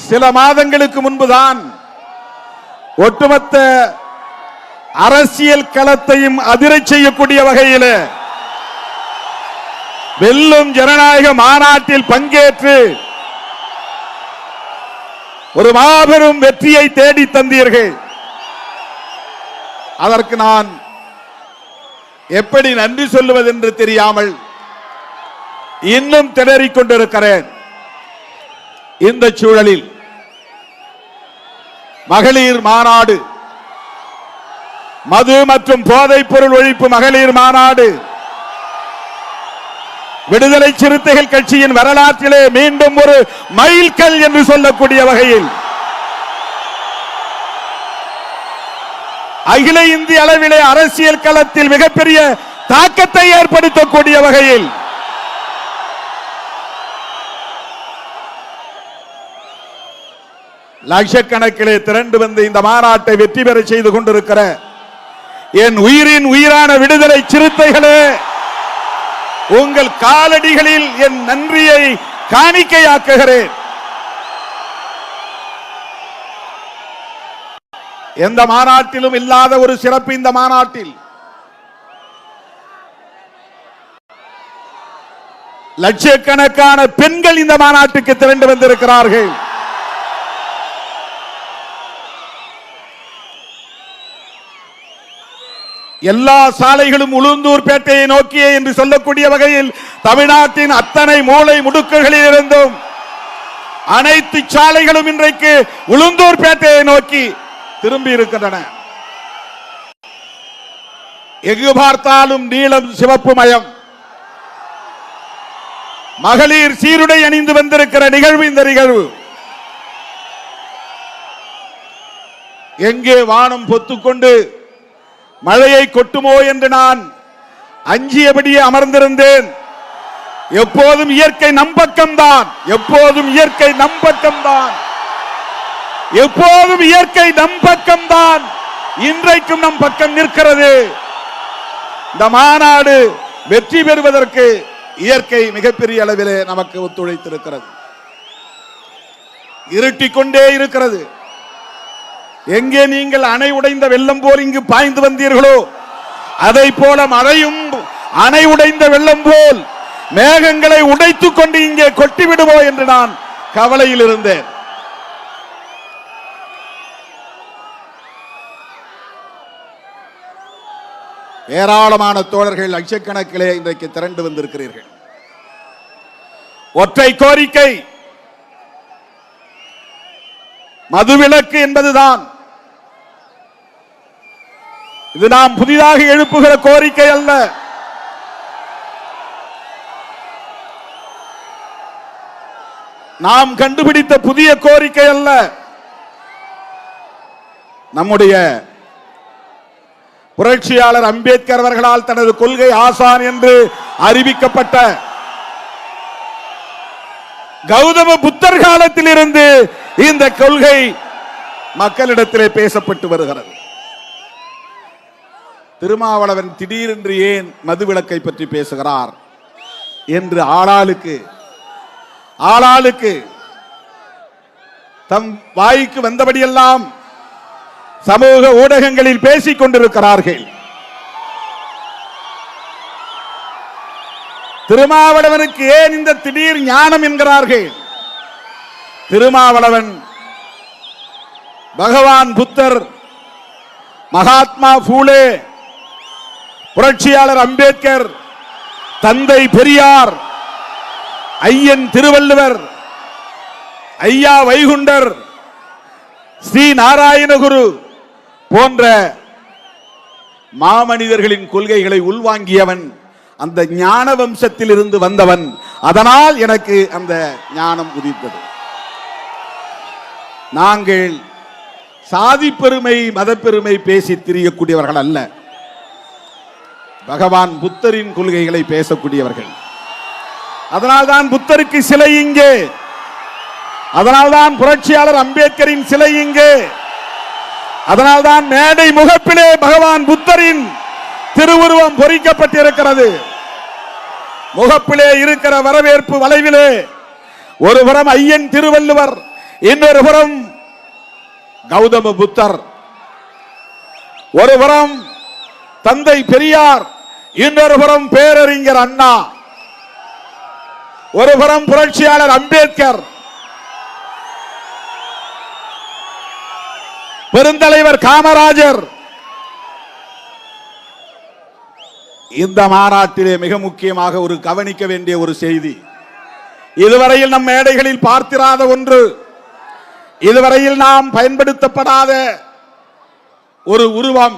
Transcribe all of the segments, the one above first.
சில மாதங்களுக்கு முன்புதான் ஒட்டுமொத்த அரசியல் களத்தையும் அதிரச் செய்யக்கூடிய வகையில் வெல்லும் ஜனநாயக மாநாட்டில் பங்கேற்று ஒரு மாபெரும் வெற்றியை தேடி தந்தீர்கள். அதற்கு நான் எப்படி நன்றி சொல்லுவது என்று தெரியாமல் இன்னும் திணறிக் கொண்டிருக்கிறேன். இந்த சூழலில் மகளிர் மாநாடு, மது மற்றும் போதைப் பொருள் ஒழிப்பு மகளிர் மாநாடு விடுதலை சிறுத்தைகள் கட்சியின் வரலாற்றிலே மீண்டும் ஒரு மைல்கல் என்று சொல்லக்கூடிய வகையில் அகில இந்திய அளவிலே அரசியல் களத்தில் மிகப்பெரிய தாக்கத்தை ஏற்படுத்தக்கூடிய வகையில் லட்சக்கணக்கிலே திரண்டு வந்து இந்த மாநாட்டை வெற்றி பெற செய்து கொண்டிருக்கிற என் உயிரின் உயிரான விடுதலை சிறுத்தைகளே, உங்கள் காலடிகளில் என் நன்றியை காணிக்கையாக்குகிறேன். எந்த மாநாட்டிலும் இல்லாத ஒரு சிறப்பு இந்த மாநாட்டில் லட்சக்கணக்கான பெண்கள் இந்த மாநாட்டுக்கு திரண்டு வந்திருக்கிறார்கள். எல்லா சாலைகளும் உளுந்தூர்பேட்டையை நோக்கியே என்று சொல்லக்கூடிய வகையில் தமிழ்நாட்டின் அத்தனை மூலை முடுக்குகளில் இருந்தும் அனைத்து சாலைகளும் இன்றைக்கு உளுந்தூர்பேட்டையை நோக்கி திரும்பி இருக்கின்றன. எங்கு பார்த்தாலும் நீலம் சிவப்பு மயம். மகளிர் சீருடை அணிந்து வந்திருக்கிற நிகழ்வு இந்த நிகழ்வு. எங்கே வானம் பொத்துக்கொண்டு மழையை கொட்டுமோ என்று நான் அஞ்சியபடியே அமர்ந்திருந்தேன். எப்போதும் இயற்கை நம்பக்கம்தான், எப்போதும் இயற்கை நம்பக்கம்தான், எப்போதும் இயற்கை நம்பக்கம்தான். இன்றைக்கும் நம் பக்கம் நிற்கிறது. இந்த மாநாடு வெற்றி பெறுவதற்கு இயற்கை மிகப்பெரிய அளவிலே நமக்கு ஒத்துழைத்திருக்கிறது. இருட்டிக் கொண்டே இருக்கிறது. எங்கே நீங்கள் அணை உடைந்த வெள்ளம் போல் இங்கு பாய்ந்து வந்தீர்களோ அதை போல மழையும் அணை உடைந்த வெள்ளம் போல் மேகங்களை உடைத்துக் கொண்டு இங்கே கொட்டிவிடுவோ என்று நான் கவலையில் இருந்தேன். ஏராளமான தோழர்கள் லட்சக்கணக்கிலே இன்றைக்கு திரண்டு வந்திருக்கிறீர்கள். ஒற்றை கோரிக்கை மதுவிலக்கு என்பதுதான். இது நாம் புதிதாக எழுப்புகிற கோரிக்கை அல்ல. நாம் கண்டுபிடித்த புதிய கோரிக்கை அல்ல. நம்முடைய புரட்சியாளர் அம்பேத்கர் அவர்களால் தனது கொள்கை ஆசான் என்று அறிவிக்கப்பட்ட கௌதம புத்தர் காலத்தில் இருந்து இந்த கொள்கை மக்களிடத்திலே பேசப்பட்டு வருகிறது. திருமாவளவன் திடீரென்று ஏன் மதுவிலக்கை பற்றி பேசுகிறார் என்று ஆளாளுக்கு தம் வாய்க்கு வந்தபடியெல்லாம் சமூக ஊடகங்களில் பேசிக் கொண்டிருக்கிறார்கள். திருமாவளவனுக்கு ஏன் இந்த திடீர் ஞானம் என்கிறார்கள்? திருமாவளவன் பகவான் புத்தர், மகாத்மா பூலே, புரட்சியாளர் அம்பேத்கர், தந்தை பெரியார், ஐயன் திருவள்ளுவர், ஐயா வைகுண்டர், ஸ்ரீ நாராயணகுரு போன்ற மாமனிதர்களின் கொள்கைகளை உள்வாங்கியவன். அந்த ஞான வம்சத்தில் இருந்து வந்தவன். அதனால் எனக்கு அந்த ஞானம் உதித்தது. நாங்கள் சாதி பெருமை மதப்பெருமை பேசி திரியக்கூடியவர்கள் அல்ல. பகவான் புத்தரின் கொள்கைகளை பேசக்கூடியவர்கள். அதனால்தான் புத்தருக்கு சிலை இங்கே, அதனால்தான் புரட்சியாளர் அம்பேத்கரின் சிலை இங்கே, அதனால்தான் மேடை முகப்பிலே பகவான் புத்தரின் திருவுருவம் பொறிக்கப்பட்டிருக்கிறது. முகப்பிலே இருக்கிற வரவேற்பு வளைவிலே ஒருபுறம் ஐயன் திருவள்ளுவர், இன்னொரு புறம் கௌதம புத்தர், ஒரு புறம் தந்தை பெரியார், இன்னொரு புறம் பேரறிஞர் அண்ணா, ஒரு புறம் புரட்சியாளர் அம்பேத்கர், பெருந்தலைவர் காமராஜர். இந்த மாநாட்டிலே மிக முக்கியமாக ஒரு கவனிக்க வேண்டிய ஒரு செய்தி, இதுவரையில் நம் மேடைகளில் பார்த்திராத ஒன்று, இதுவரையில் நாம் பயன்படுத்தப்படாத ஒரு உருவம்,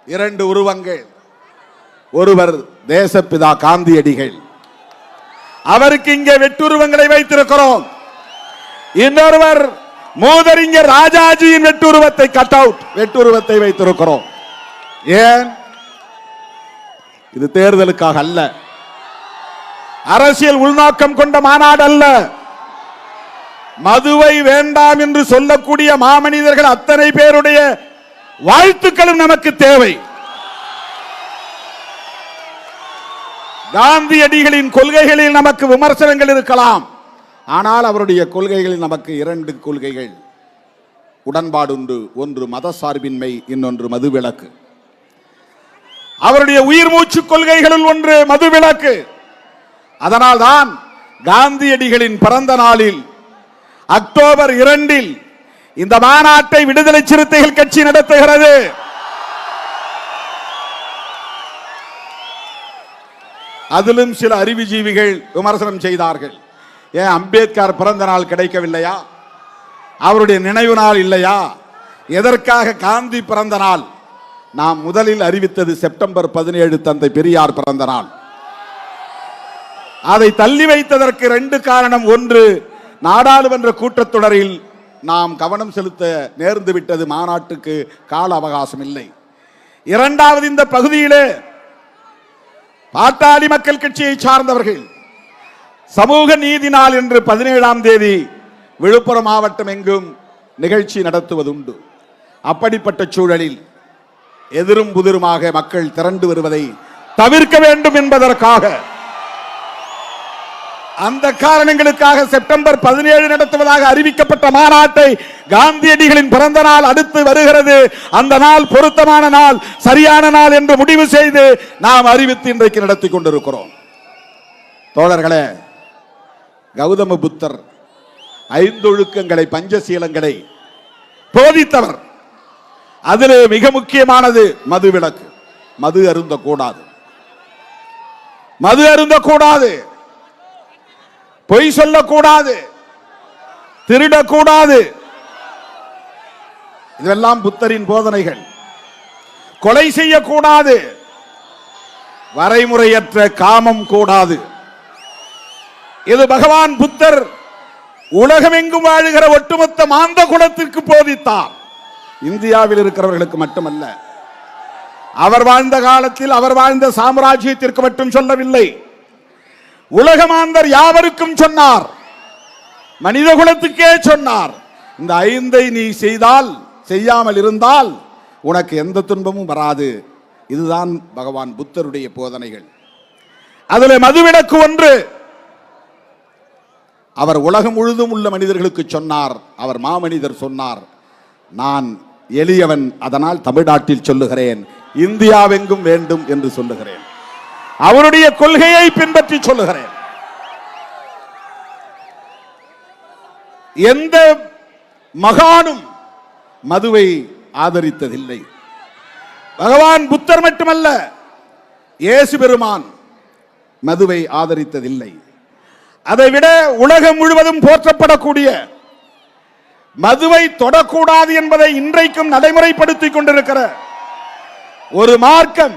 இரண்டு உருவங்கள். ஒருவர் தேசப்பிதா காந்தியடிகள், அவருக்கு இங்கே வெட்டுருவங்களை வைத்திருக்கிறோம். இன்னொருவர் மூதறிஞர் ராஜாஜியின் வெட்டுருவத்தை, கட் அவுட் வெட்டுருவத்தை வைத்திருக்கிறோம். ஏன்? இது தேர்தலுக்காக அல்ல, அரசியல் உள்நோக்கம் கொண்ட மாநாடு அல்ல. மதுவை வேண்டாம் என்று சொல்லக்கூடிய மாமனிதர்கள் அத்தனை பேருடைய வாழ்த்துக்களும் நமக்கு தேவை. காந்தியடிகளின் கொள்கைகளில் நமக்கு விமர்சனங்கள் இருக்கலாம், ஆனால் அவருடைய கொள்கைகளில் நமக்கு இரண்டு கொள்கைகள் உடன்பாடு உண்டு. ஒன்று மத சார்பின்மை, இன்னொன்று மதுவிலக்கு. அவருடைய உயிர் மூச்சு கொள்கைகளில் ஒன்று மதுவிலக்கு. அதனால்தான் காந்தியடிகளின் பிறந்த நாளில் அக்டோபர் 2 இந்த மாநாட்டை விடுதலை சிறுத்தைகள் கட்சி நடத்துகிறது. அதிலும் சில அறிவுஜீவிகள் விமர்சனம் செய்தார்கள். ஏன் அம்பேத்கர் பிறந்த நாள் கிடைக்கவில்லையா? அவருடைய நினைவு நாள் இல்லையா? எதற்காக காந்தி பிறந்த நாள்? நாம் முதலில் அறிவித்தது செப்டம்பர் 17 தந்தை பெரியார் பிறந்த நாள். அதை தள்ளி வைத்ததற்கு 2 காரணம். ஒன்று, நாடாளுமன்ற கூட்டத்தொடரில் நாம் கவனம் செலுத்த நேர்ந்து விட்டது, மாநாட்டுக்கு கால அவகாசம் இல்லை. இரண்டாவது, இந்த பகுதியிலே பாட்டாளி மக்கள் கட்சியை சார்ந்தவர்கள் சமூக நீதி நாள் என்று 17ஆம் தேதி விழுப்புரம் மாவட்டம் எங்கும் நிகழ்ச்சி நடத்துவதுண்டு. அப்படிப்பட்ட சூழலில் எதிரும் புதிருமாக மக்கள் திரண்டு வருவதை தவிர்க்க வேண்டும் என்பதற்காக, அந்த காரணங்களுக்காக செப்டம்பர் 17 நடத்துவதாக அறிவிக்கப்பட்ட மாநாட்டை காந்தியடிகளின் பிறந்த நாள் அடுத்து வருகிறது, அந்த நாள் பொருத்தமான நாள், சரியான நாள் என்று முடிவு செய்து நாம் அறிவித்து இன்றைக்கு நடத்தி கொண்டிருக்கிறோம். தோழர்களே, கௌதம புத்தர் 5 ஒழுக்கங்களை, பஞ்சசீலங்களை போதித்தவர். அதில் மிக முக்கியமானது மதுவிலக்கு. மது அருந்தக்கூடாது, மது அருந்தக்கூடாது, பொய் சொல்லக்கூடாது, திருடக்கூடாது. இதெல்லாம் புத்தரின் போதனைகள். கொலை செய்யக்கூடாது, வரைமுறையற்ற காமம் கூடாது. இது பகவான் புத்தர் உலகமெங்கும் வாழுகிற ஒட்டுமொத்த மாந்த குலத்திற்கு போதித்தார். இந்தியாவில் இருக்கிறவர்களுக்கு மட்டுமல்ல, அவர் வாழ்ந்த காலத்தில் அவர் வாழ்ந்த சாம்ராஜ்யத்திற்கு மட்டும் சொல்லவில்லை, உலகமாந்தர் யாவருக்கும் சொன்னார், மனித குலத்துக்கே சொன்னார். இந்த 5ஐ நீ செய்தால், செய்யாமல் இருந்தால் உனக்கு எந்த துன்பமும் வராது. இதுதான் பகவான் புத்தருடைய போதனைகள். அதில் மதுவிலக்கு ஒன்று. அவர் உலகம் முழுதும் உள்ள மனிதர்களுக்கு சொன்னார். அவர் மாமனிதர் சொன்னார், நான் எளியவன், அதனால் தமிழ்நாட்டில் சொல்லுகிறேன், இந்தியாவெங்கும் வேண்டும் என்று சொல்லுகிறேன். அவருடைய கொள்கையை பின்பற்றி சொல்லுகிறேன். எந்த மகானும் மதுவை ஆதரித்ததில்லை. பகவான் புத்தர் மட்டுமல்ல, இயேசு பெருமான் மதுவை ஆதரித்ததில்லை. அதைவிட உலகம் முழுவதும் போற்றப்படக்கூடிய மதுவை தொடக்கூடாது என்பதை இன்றைக்கும் நடைமுறைப்படுத்திக் கொண்டிருக்கிற ஒரு மார்க்கம்,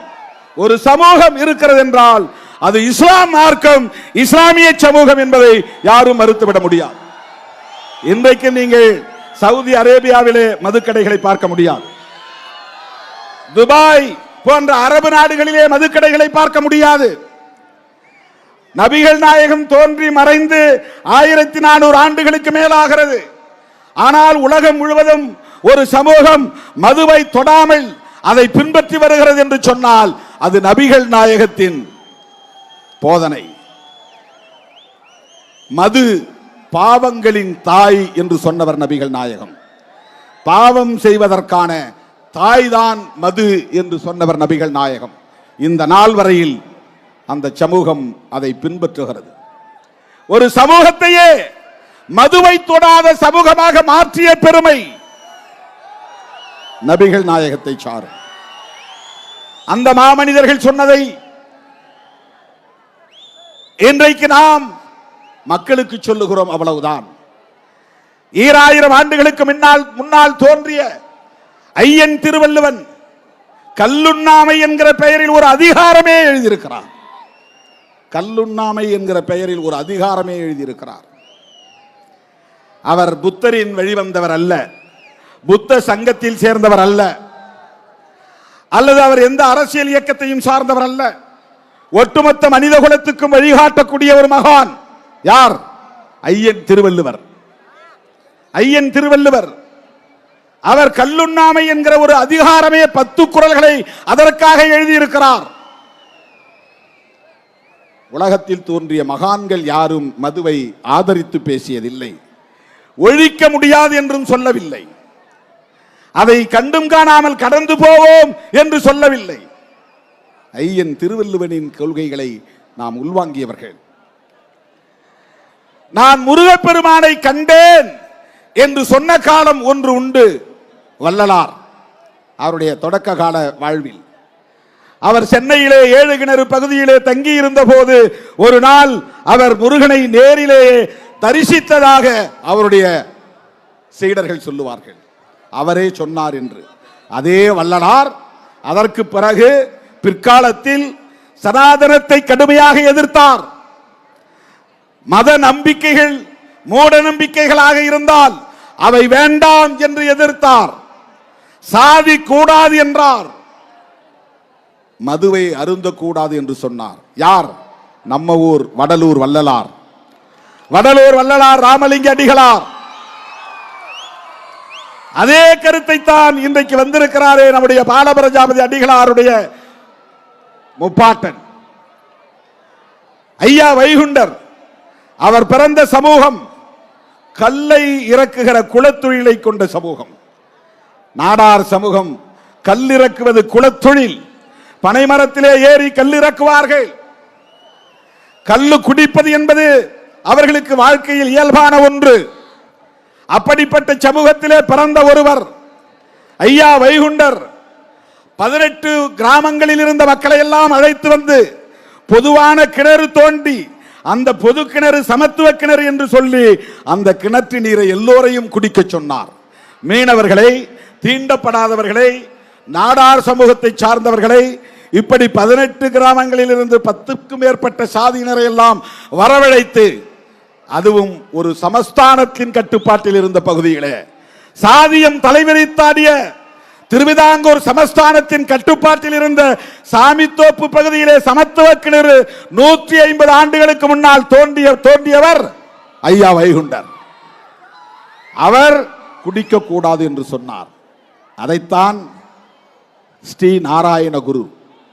ஒரு சமூகம் இருக்கிறது என்றால் அது இஸ்லாம் மார்க்கம், இஸ்லாமிய சமூகம் என்பதை யாரும் மறுத்துவிட முடியாது. இன்றைக்கு நீங்கள் சவுதி அரேபியாவிலே மதுக்கடைகளை பார்க்க முடியாது, துபாய் போன்ற அரபு நாடுகளிலே மதுக்கடைகளை பார்க்க முடியாது. நபிகள் நாயகம் தோன்றி மறைந்து 1400 ஆண்டுகளுக்கு மேலாகிறது. ஆனால் உலகம் முழுவதும் ஒரு சமூகம் மதுவை தொடாமல் அதை பின்பற்றி வருகிறது என்று சொன்னால் அது நபிகள் நாயகத்தின் போதனை. மது பாவங்களின் தாய் என்று சொன்னவர் நபிகள் நாயகம். பாவம் செய்வதற்கான தாய்தான் மது என்று சொன்னவர் நபிகள் நாயகம். இந்த நாள் வரையில் அந்த சமூகம் அதை பின்பற்றுகிறது. ஒரு சமூகத்தையே மதுவை தொடாத சமூகமாக மாற்றிய பெருமை நபிகள் நாயகத்தை சாரும். அந்த மாமனிதர்கள் சொன்னதை இன்றைக்கு நாம் மக்களுக்கு சொல்லுகிறோம், அவ்வளவுதான். 2000 ஆண்டுகளுக்கு முன்னால் தோன்றிய ஐயன் திருவள்ளுவன் கல்லுண்ணாமை என்கிற பெயரில் ஒரு அதிகாரமே எழுதியிருக்கிறார். கல்லுண்ணாமை என்கிற பெயரில் ஒரு அதிகாரமே எழுதியிருக்கிறார். அவர் புத்தரின் வழிவந்தவர் அல்ல, புத்த சங்கத்தில் சேர்ந்தவர் அல்ல, அல்லது அவர் எந்த அரசியல் இயக்கத்தையும் சார்ந்தவர் அல்ல. ஒட்டுமொத்த மனித குலத்துக்கும் வழிகாட்டக்கூடிய ஒரு மகான். யார்? ஐயன் திருவள்ளுவர். ஐயன் திருவள்ளுவர் அவர் கல்லுண்ணாமை என்கிற ஒரு அதிகாரமே 10 குறள்களை அதற்காக எழுதியிருக்கிறார். உலகத்தில் தோன்றிய மகான்கள் யாரும் மதுவை ஆதரித்து பேசியதில்லை, ஒழிக்க முடியாது என்றும் சொல்லவில்லை, அதை கண்டும் காணாமல் கடந்து போவோம் என்று சொல்லவில்லை. ஐயன் திருவள்ளுவனின் கொள்கைகளை நாம் உள்வாங்கியவர்கள். நான் முருகப்பெருமானை கண்டேன் என்று சொன்ன காலம் ஒன்று உண்டு. வள்ளலார் அவருடைய தொடக்க கால வாழ்வில் அவர் சென்னையிலே 7 கிணறு பகுதியிலே தங்கி இருந்த போது ஒரு நாள் அவர் முருகனை நேரிலே தரிசித்ததாக அவருடைய சீடர்கள் சொல்லுவார்கள். அவரே சொன்னார் என்று. அதே வள்ளலார் அதற்கு பிறகு பிற்காலத்தில் சனாதனத்தை கடுமையாக எதிர்த்தார். மத நம்பிக்கைகள் மூட நம்பிக்கைகளாக இருந்தால் அவை வேண்டாம் என்று எதிர்த்தார். சாதி கூடாது என்றார், மதுவை அருந்தக்கூடாது என்று சொன்னார். யார்? நம்ம ஊர் வடலூர் வள்ளலார். வடலூர் வள்ளலார் ராமலிங்க அடிகளார் அதே கருத்தை தான் இன்றைக்கு வந்திருக்கிறாரே நம்முடைய பாலபிரஜாபதி அடிகளாருடைய முப்பாட்டன் ஐயா வைகுண்டர். அவர் பிறந்த சமூகம் கல்லை இறக்குகிற குலத்தொழிலை கொண்ட சமூகம். நாடார் சமூகம் கல்லிறக்குவது குலத்தொழில். பனைமரத்திலே ஏறி கல்லிறக்குவார்கள். கல்லு குடிப்பது என்பது அவர்களுக்கு வாழ்க்கையில் இயல்பான ஒன்று. அப்படிப்பட்ட சமூகத்திலே பிறந்த ஒருவர் ஐயா வைகுண்டர் 18 கிராமங்களில் இருந்த மக்களை எல்லாம் அழைத்து வந்து பொதுவான கிணறு தோண்டி, அந்த பொது கிணறு சமத்துவ கிணறு என்று சொல்லி அந்த கிணற்று நீரை எல்லோரையும் குடிக்க சொன்னார். மீனவர்களை, தீண்டப்படாதவர்களை, நாடார் சமூகத்தை சார்ந்தவர்களை, இப்படி 18 கிராமங்களில் இருந்து 10க்கும் மேற்பட்ட சாதியினரை எல்லாம் வரவழைத்து, அதுவும் ஒரு சமஸ்தானத்தின் கட்டுப்பாட்டில் இருந்த பகுதிகளே, சாதியம் தலைவிரித்தாடிய திருவிதாங்கூர் சமஸ்தானத்தின் கட்டுப்பாட்டில் இருந்த சாமித்தோப்பு பகுதியிலே சமத்துவ கிணறு 150 ஆண்டுகளுக்கு முன்னால் தோண்டியவர் ஐயா வைகுண்டர். அவர் குடிக்க கூடாது என்று சொன்னார். அதைத்தான் ஸ்ரீ நாராயண குரு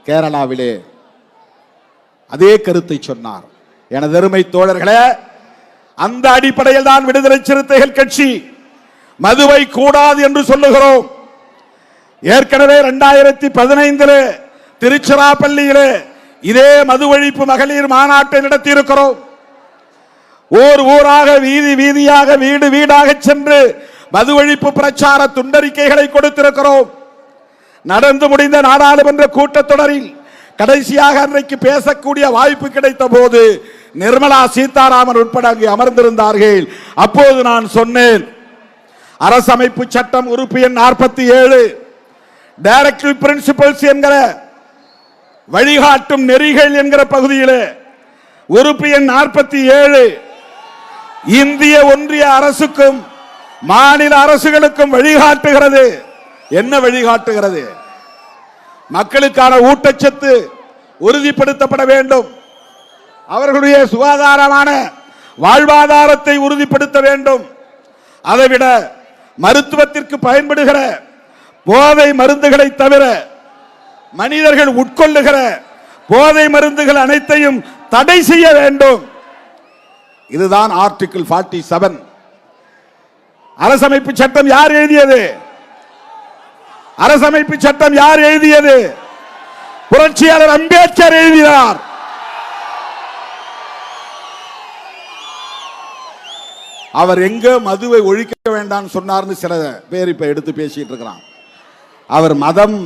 கேரளாவிலே அதே கருத்தை சொன்னார். எனது அருமை தோழர்களே, அந்த அடிப்படையில் தான் விடுதலை சிறுத்தைகள் கட்சி மதுவை கூடாது என்று சொல்லுகிறோம். ஏற்கனவே 2015 திருச்சிராப்பள்ளியிலே இதே மது ஒழிப்பு மகளிர் மாநாட்டை நடத்தி இருக்கிறோம். ஊர் ஊராக, வீதி வீதியாக, வீடு வீடாக சென்று மது ஒழிப்பு பிரச்சார துண்டறிக்கைகளை கொடுத்திருக்கிறோம். நடந்து முடிந்த நாடாளுமன்ற கூட்டத்தொடரில் கடைசியாக அன்றைக்கு பேசக்கூடிய வாய்ப்பு கிடைத்த போது நிர்மலா சீதாராமன் உட்பட அங்கு அமர்ந்திருந்தார்கள். அப்போது நான் சொன்னேன், அரசமைப்பு சட்டம் உறுப்பு எண் 47 டைரக்டிவ் பிரின்சிபல்ஸ் என்கிற வழிகாட்டும் நெறிகள் என்கிற பகுதியிலே உறுப்பு எண் 47 இந்திய ஒன்றிய அரசுக்கும் மாநில அரசுகளுக்கும் வழிகாட்டுகிறது. என்ன வழிகாட்டுகிறது? மக்களுக்கான ஊட்டச்சத்து உறுதிப்படுத்தப்பட வேண்டும், அவர்களுடைய சுகாதாரமான வாழ்வாதாரத்தை உறுதிப்படுத்த வேண்டும். அதைவிட மருத்துவத்திற்கு பயன்படுகிற போதை மருந்துகளை தவிர மனிதர்கள் உட்கொள்ளுகிற போதை மருந்துகள் அனைத்தையும் தடை செய்ய வேண்டும். இதுதான் ஆர்டிகிள் 47. அரசமைப்பு சட்டம் யார் எழுதியது? அரசமைப்பு சட்டம் யார் எழுதியது? புரட்சியாளர் அம்பேத்கர் எழுதினார். அவர் எங்க மதுவை ஒழிக்க வேண்டாம் சொன்னார்னு சில பேர் இப்ப எடுத்து பேசிட்டு இருக்கிறான். அவர் மதம்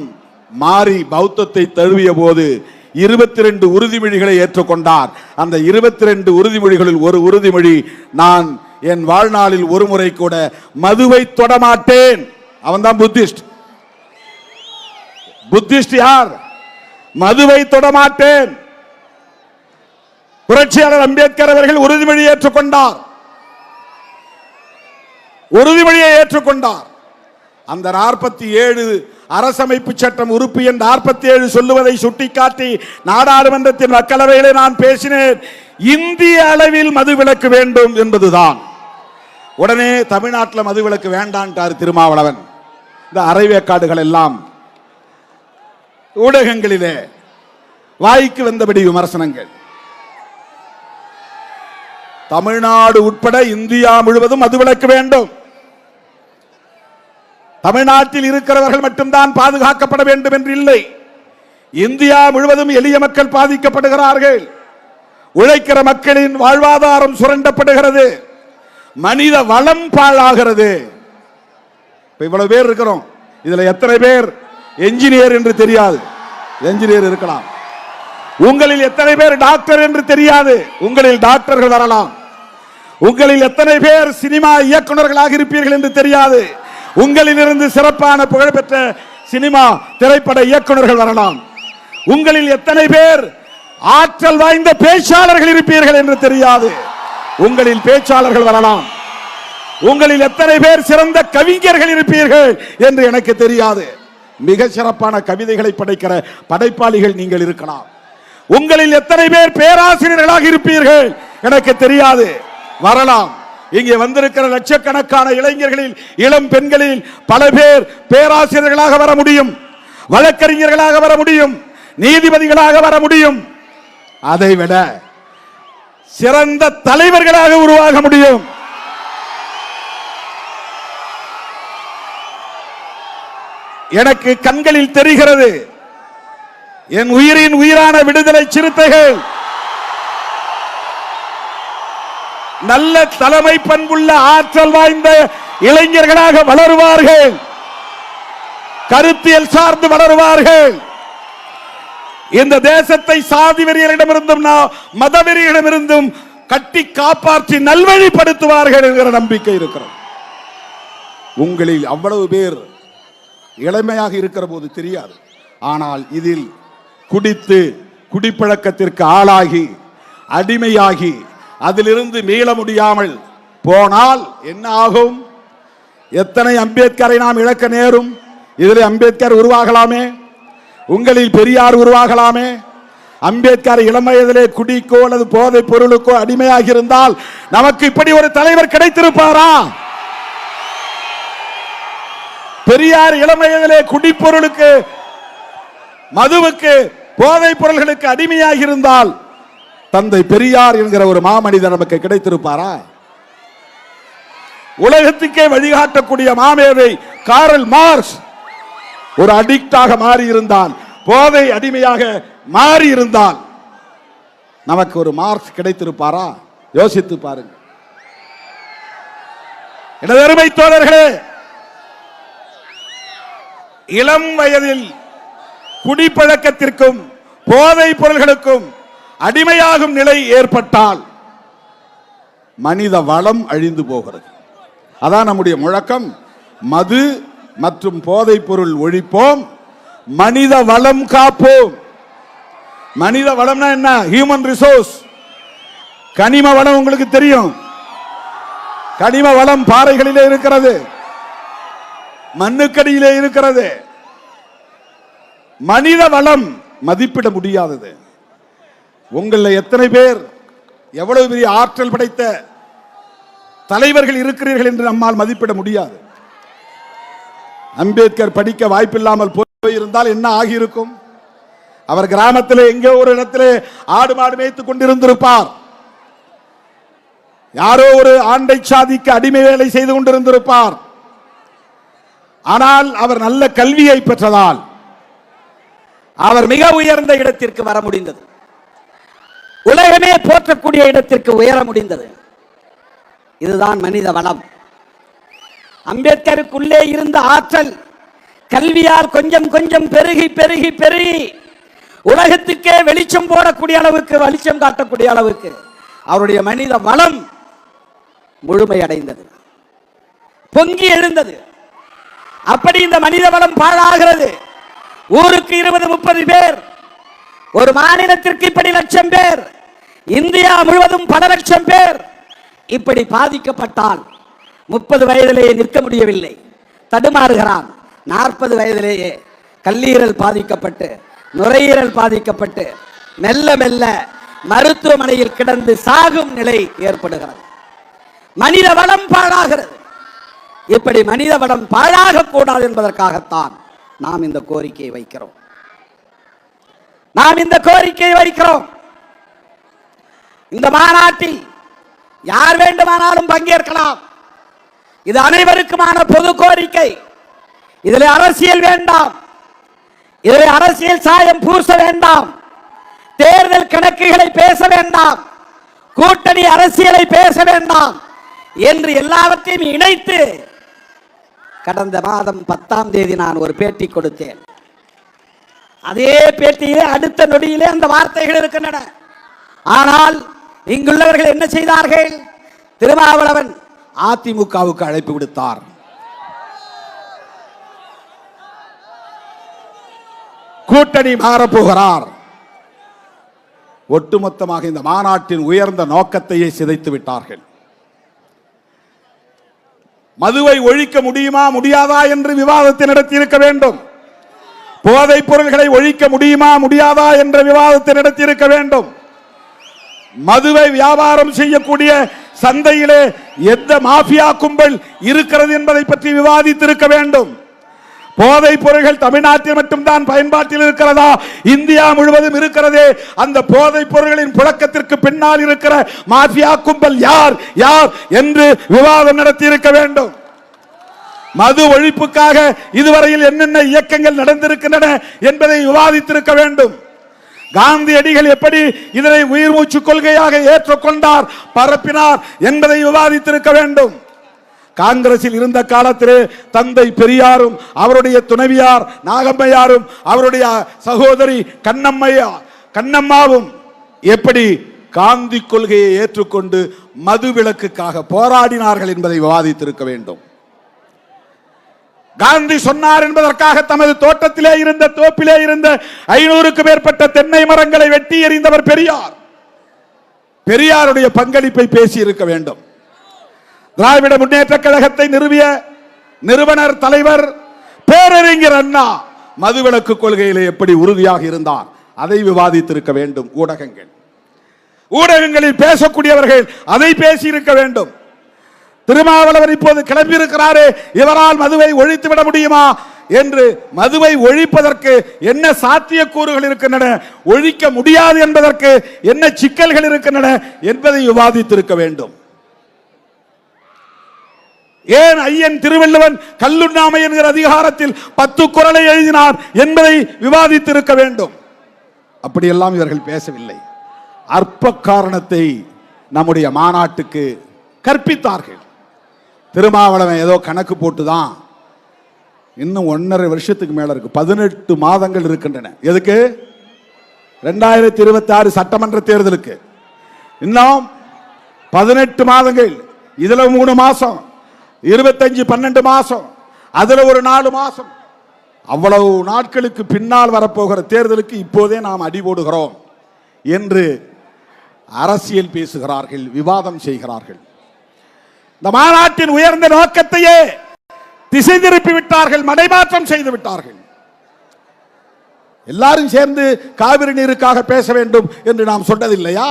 மாறி பௌத்தத்தை தழுவிய போது 22 உறுதிமொழிகளை ஏற்றுக்கொண்டார். அந்த 22 உறுதிமொழிகளில் ஒரு உறுதிமொழி, நான் என் வாழ்நாளில் ஒரு முறை கூட மதுவை தொடமாட்டேன். அவன் தான் புத்திஸ்ட். புத்திஸ்ட் யார்? மதுவை தொடமாட்டேன். புரட்சியாளர் அம்பேத்கர் அவர்கள் உறுதிமொழி ஏற்றுக்கொண்டார். உறுதிமொழியை ஏற்றுக்கொண்டார். அந்த 47 அரசமைப்பு சட்டம் உறுப்பு எண் 47 சொல்லுவதை சுட்டிக்காட்டி நாடாளுமன்றத்தின் மக்களவையிலே நான் பேசினேன். இந்திய அளவில் மதுவிலக்கு வேண்டும் என்பதுதான். உடனே தமிழ்நாட்டில் மதுவிலக்கு வேண்டான்ட்டார் திருமாவளவன். இந்த அரைவேக்காடுகள் எல்லாம் ஊடகங்களிலே வாய்க்கு வந்தபடி விமர்சனங்கள். தமிழ்நாடு உட்பட இந்தியா முழுவதும் மதுவிலக்கு வேண்டும். தமிழ்நாட்டில் இருக்கிறவர்கள் மட்டும்தான் பாதுகாக்கப்பட வேண்டும் என்று இல்லை. இந்தியா முழுவதும் எளிய மக்கள் பாதிக்கப்படுகிறார்கள். உழைக்கிற மக்களின் வாழ்வாதாரம் சுரண்டப்படுகிறது. மனித வளம் பாழாகிறது. இவ்வளவு பேர் இருக்கிறோம். இதுல எத்தனை பேர் என்ஜினியர் என்று தெரியாது? என்ஜினியர் இருக்கலாம். உங்களில் எத்தனை பேர் டாக்டர் என்று தெரியாது? உங்களில் டாக்டர்கள் வரலாம். உங்களில் எத்தனை பேர் சினிமா இயக்குநர்களாக இருப்பீர்கள் என்று தெரியாது. உங்களில் இருந்து சிறப்பான புகழ்பெற்ற சினிமா திரைப்பட இயக்குநர்கள் வரலாம். உங்களில் எத்தனை பேர் ஆற்றல் வாய்ந்த பேச்சாளர்கள் இருப்பீர்கள் என்று தெரியாது. உங்களில் பேச்சாளர்கள் வரலாம். உங்களில் எத்தனை பேர் சிறந்த கவிஞர்கள் இருப்பீர்கள் என்று எனக்கு தெரியாது. மிக சிறப்பான கவிதைகளை படைக்கிற படைப்பாளிகள் நீங்கள் இருக்கலாம். உங்களில் எத்தனை பேர் பேராசிரியர்களாக இருப்பீர்கள் எனக்கு தெரியாது. வரலாம். இங்கே வந்திருக்கிற லட்சக்கணக்கான இளைஞர்களில் இளம் பெண்களில் பல பேர் பேராசிரியர்களாக வர முடியும், வழக்கறிஞர்களாக வர முடியும், நீதிபதிகளாக வர முடியும். அதைவிட சிறந்த தலைவர்களாக உருவாக முடியும். எனக்கு கண்களில் தெரிகிறது. என் உயிரின் உயிரான விடுதலை சிறுத்தைகள் நல்ல தலைமை பண்புள்ள ஆற்றல் வாய்ந்த இளைஞர்களாக வளருவார்கள். கருத்தியல் சார்ந்து வளருவார்கள். இந்த தேசத்தை சாதி வெறியரிடமிருந்தும் மத வெறியரிடமிருந்தும் கட்டி காப்பாற்றி நல்வழிப்படுத்துவார்கள் என்கிற நம்பிக்கை இருக்கிறது. உங்களில் அவ்வளவு பேர் இளமையாக இருக்கிற போது தெரியாது. ஆனால் இதில் குடித்து குடிப்பழக்கத்திற்கு ஆளாகி அடிமையாகி அதிலிருந்து மீள முடியாமல் போனால் என்ன ஆகும்? எத்தனை அம்பேத்கரை நாம் இழக்க நேரும்? இதில் அம்பேத்கர் உருவாகலாமே, உங்களில் பெரியார் உருவாகலாமே. அம்பேத்கர் இளம் வயதிலே குடிக்கோ அல்லது போதை பொருளுக்கோ அடிமையாக இருந்தால் நமக்கு இப்படி ஒரு தலைவர் கிடைத்திருப்பாரா? பெரியார் இளம் வயதிலே குடிப்பொருளுக்கு, மதுவுக்கு, போதை பொருள்களுக்கு அடிமையாக இருந்தால் தந்தை பெரியார் என்கிற ஒரு மாமனிதர் நமக்கு கிடைத்திருப்பாரா? உலகத்துக்கே வழிகாட்டக்கூடிய மாமேதை காரல் மார்க்ஸ் ஒரு அடிக்டாக மாறி இருந்தால், போதை அடிமையாக மாறி இருந்தால் நமக்கு ஒரு மார்க்ஸ் கிடைத்திருப்பாரா? யோசித்து பாருங்க. எனது அருமை தோழர்களே, இளம் வயதில் குடிப்பழக்கத்திற்கும் போதை பொருள்களுக்கும் அடிமையாகும் நிலை ஏற்பட்டால் மனித வளம் அழிந்து போகிறது. அதான் நம்முடைய முழக்கம். மது மற்றும் போதை பொருள் ஒழிப்போம், மனித வளம் காப்போம். மனித வளம்னா என்ன? Human resource. கனிம வளம் உங்களுக்கு தெரியும். கனிம வளம் பாறைகளிலே இருக்கிறது, மண்ணுக்கடியிலே இருக்கிறது. மனித வளம் மதிப்பிட முடியாதது. உங்களில் எத்தனை பேர் எவ்வளவு பெரிய ஆற்றல் படைத்த தலைவர்கள் இருக்கிறீர்கள் என்று நம்மால் மதிப்பிட முடியாது. அம்பேத்கர் படிக்க வாய்ப்பில்லாமல் போயிருந்தால் என்ன ஆகியிருக்கும்? அவர் கிராமத்திலே எங்கே ஒரு இடத்திலே ஆடு மாடு மேய்த்துக் கொண்டிருந்திருப்பார். யாரோ ஒரு ஆண்டை சாதிக்கு அடிமை வேலை செய்து கொண்டிருந்திருப்பார். ஆனால் அவர் நல்ல கல்வியை பெற்றதால் அவர் மிக உயர்ந்த இடத்திற்கு வர முடிந்தது. உலகமே போற்றக்கூடிய இடத்திற்கு உயர முடிந்தது. இதுதான் மனித வளம். அம்பேத்கருக்குள்ளே இருந்த ஆற்றல் கல்வியால் கொஞ்சம் கொஞ்சம் பெருகி பெருகி பெருகி உலகத்துக்கே வெளிச்சம் போடக்கூடிய அளவுக்கு, வெளிச்சம் காட்டக்கூடிய அளவுக்கு அவருடைய மனித வளம் முழுமையடைந்தது, பொங்கி எழுந்தது. அப்படி இந்த மனித வளம் பாழாகிறது. ஊருக்கு 20-30 பேர், ஒரு மாநிலத்திற்கு இப்படி லட்சம் பேர், இந்தியா முழுவதும் பல லட்சம் பேர் இப்படி பாதிக்கப்பட்டால் 30 வயதிலேயே நிற்க முடியவில்லை, தடுமாறுகிறான். 40 வயதிலேயே கல்லீரல் பாதிக்கப்பட்டு, நுரையீரல் பாதிக்கப்பட்டு மெல்ல மெல்ல மருத்துவமனையில் கிடந்து சாகும் நிலை ஏற்படுகிறது. மனித வளம் பாழாகிறது. இப்படி மனித வளம் பாழாக கூடாது என்பதற்காகத்தான் நாம் இந்த கோரிக்கையை வைக்கிறோம். இந்த மாநாட்டில் யார் வேண்டுமானாலும் பங்கேற்கலாம். இது அனைவருக்குமான பொது கோரிக்கை. இதில் அரசியல் வேண்டாம், இதில் அரசியல் சாயம் பூச வேண்டாம், தேர்தல் கணக்குகளை பேச வேண்டாம், கூட்டணி அரசியலை பேச வேண்டாம் என்று எல்லாவற்றையும் இணைத்து கடந்த மாதம் 10ஆம் தேதி நான் ஒரு பேட்டி கொடுத்தேன். அதே பேட்டியிலே அடுத்த நொடியிலே அந்த வார்த்தைகள் இருக்கின்றன. ஆனால் இங்குள்ளவர்கள் என்ன செய்தார்கள்? திருமாவளவன் அதிமுகவுக்கு அழைப்பு விடுத்தார். கூட்டணி மாறப்போகிறார். ஒட்டுமொத்தமாக இந்த மாநாட்டின் உயர்ந்த நோக்கத்தையே சிதைத்து விட்டார்கள். மதுவை ஒழிக்க முடியுமா முடியாதா என்று விவாதத்தை நடத்தி இருக்க வேண்டும். போதைப் பொருள்களை ஒழிக்க முடியுமா முடியாதா என்ற விவாதத்தை நடத்தி இருக்க வேண்டும். மதுவை வியாபாரம் செய்யக்கூடிய சந்தையிலே எந்த மாஃபியா கும்பல் இருக்கிறது என்பதை பற்றி விவாதித்திருக்க வேண்டும். போதைப் பொருள்கள் தமிழ்நாட்டில் மட்டும்தான் பயன்பாட்டில் இருக்கிறதா, இந்தியா முழுவதும் இருக்கிறதே, அந்த போதைப் பொருள்களின் புழக்கத்திற்கு பின்னால் இருக்கிற மாஃபியா கும்பல் யார் யார் என்று விவாதம் நடத்தி இருக்க வேண்டும். மது ஒழிப்புக்காக இதுவரையில் என்னென்ன இயக்கங்கள் நடந்திருக்கின்றன என்பதை விவாதித்திருக்க வேண்டும். காந்தியடிகள் எப்படி இதனை உயிர் மூச்சு கொள்கையாக ஏற்றுக்கொண்டார், பரப்பினார் என்பதை விவாதித்திருக்க வேண்டும். காங்கிரசில் இருந்த காலத்திலே தந்தை பெரியாரும் அவருடைய துணைவியார் நாகம்மையாரும் அவருடைய சகோதரி கண்ணம்மாவும் எப்படி காந்தி கொள்கையை ஏற்றுக்கொண்டு மது விலக்குக்காக போராடினார்கள் என்பதை விவாதித்திருக்க வேண்டும். காந்தி சொன்னார் என்பதற்காக தமது தோட்டத்திலே இருந்த தோப்பிலே இருந்த 500க்கும் மேற்பட்ட தென்னை மரங்களை வெட்டி எறிந்தவர் பெரியார். பெரியாருடைய பங்களிப்பை பேசி இருக்க வேண்டும். திராவிட முன்னேற்ற கழகத்தை நிறுவிய நிறுவனர் தலைவர் பேரறிஞர் அண்ணா மதுவிலக்கு கொள்கையிலே எப்படி உறுதியாக இருந்தார், அதை விவாதித்திருக்க வேண்டும். ஊடகங்களில் பேசக்கூடியவர்கள் அதை பேசி இருக்க வேண்டும். திருமாவளவன் இப்போது கிளம்பியிருக்கிறாரே, இவரால் மதுவை ஒழித்து விட முடியுமா என்று, மதுவை ஒழிப்பதற்கு என்ன சாத்தியக்கூறுகள் இருக்கின்றன, ஒழிக்க முடியாது என்பதற்கு என்ன சிக்கல்கள் இருக்கின்றன என்பதை விவாதித்திருக்க வேண்டும். ஏன் ஐயன் திருவள்ளுவன் கல்லுண்ணாமை என்கிற அதிகாரத்தில் 10 குறளை எழுதினார் என்பதை விவாதித்திருக்க வேண்டும். அப்படியெல்லாம் இவர்கள் பேசவில்லை. அற்ப காரணத்தை நம்முடைய மாநாட்டுக்கு கற்பித்தார்கள். திருமாவளவன் ஏதோ கணக்கு போட்டுதான், இன்னும் 1.5 வருஷத்துக்கு மேல இருக்கு, 18 மாதங்கள் இருக்கின்றன. எதுக்கு? 2026 சட்டமன்ற தேர்தலுக்கு இன்னும் 18 மாதங்கள். இதுல 3 மாசம், 25-12 மாசம், அதுல ஒரு 4 மாசம், அவ்வளவு நாட்களுக்கு பின்னால் வரப்போகிற தேர்தலுக்கு இப்போதே நாம் அடி போடுகிறோம் என்று அரசியல் பேசுகிறார்கள், விவாதம் செய்கிறார்கள். இந்த மாநாட்டின் உயர்ந்த நோக்கத்தையே திசை திருப்பி விட்டார்கள், மடைமாற்றம் செய்து விட்டார்கள். எல்லாரும் சேர்ந்து காவிரி நீருக்காக பேச வேண்டும் என்று நாம் சொன்னதில்லையா?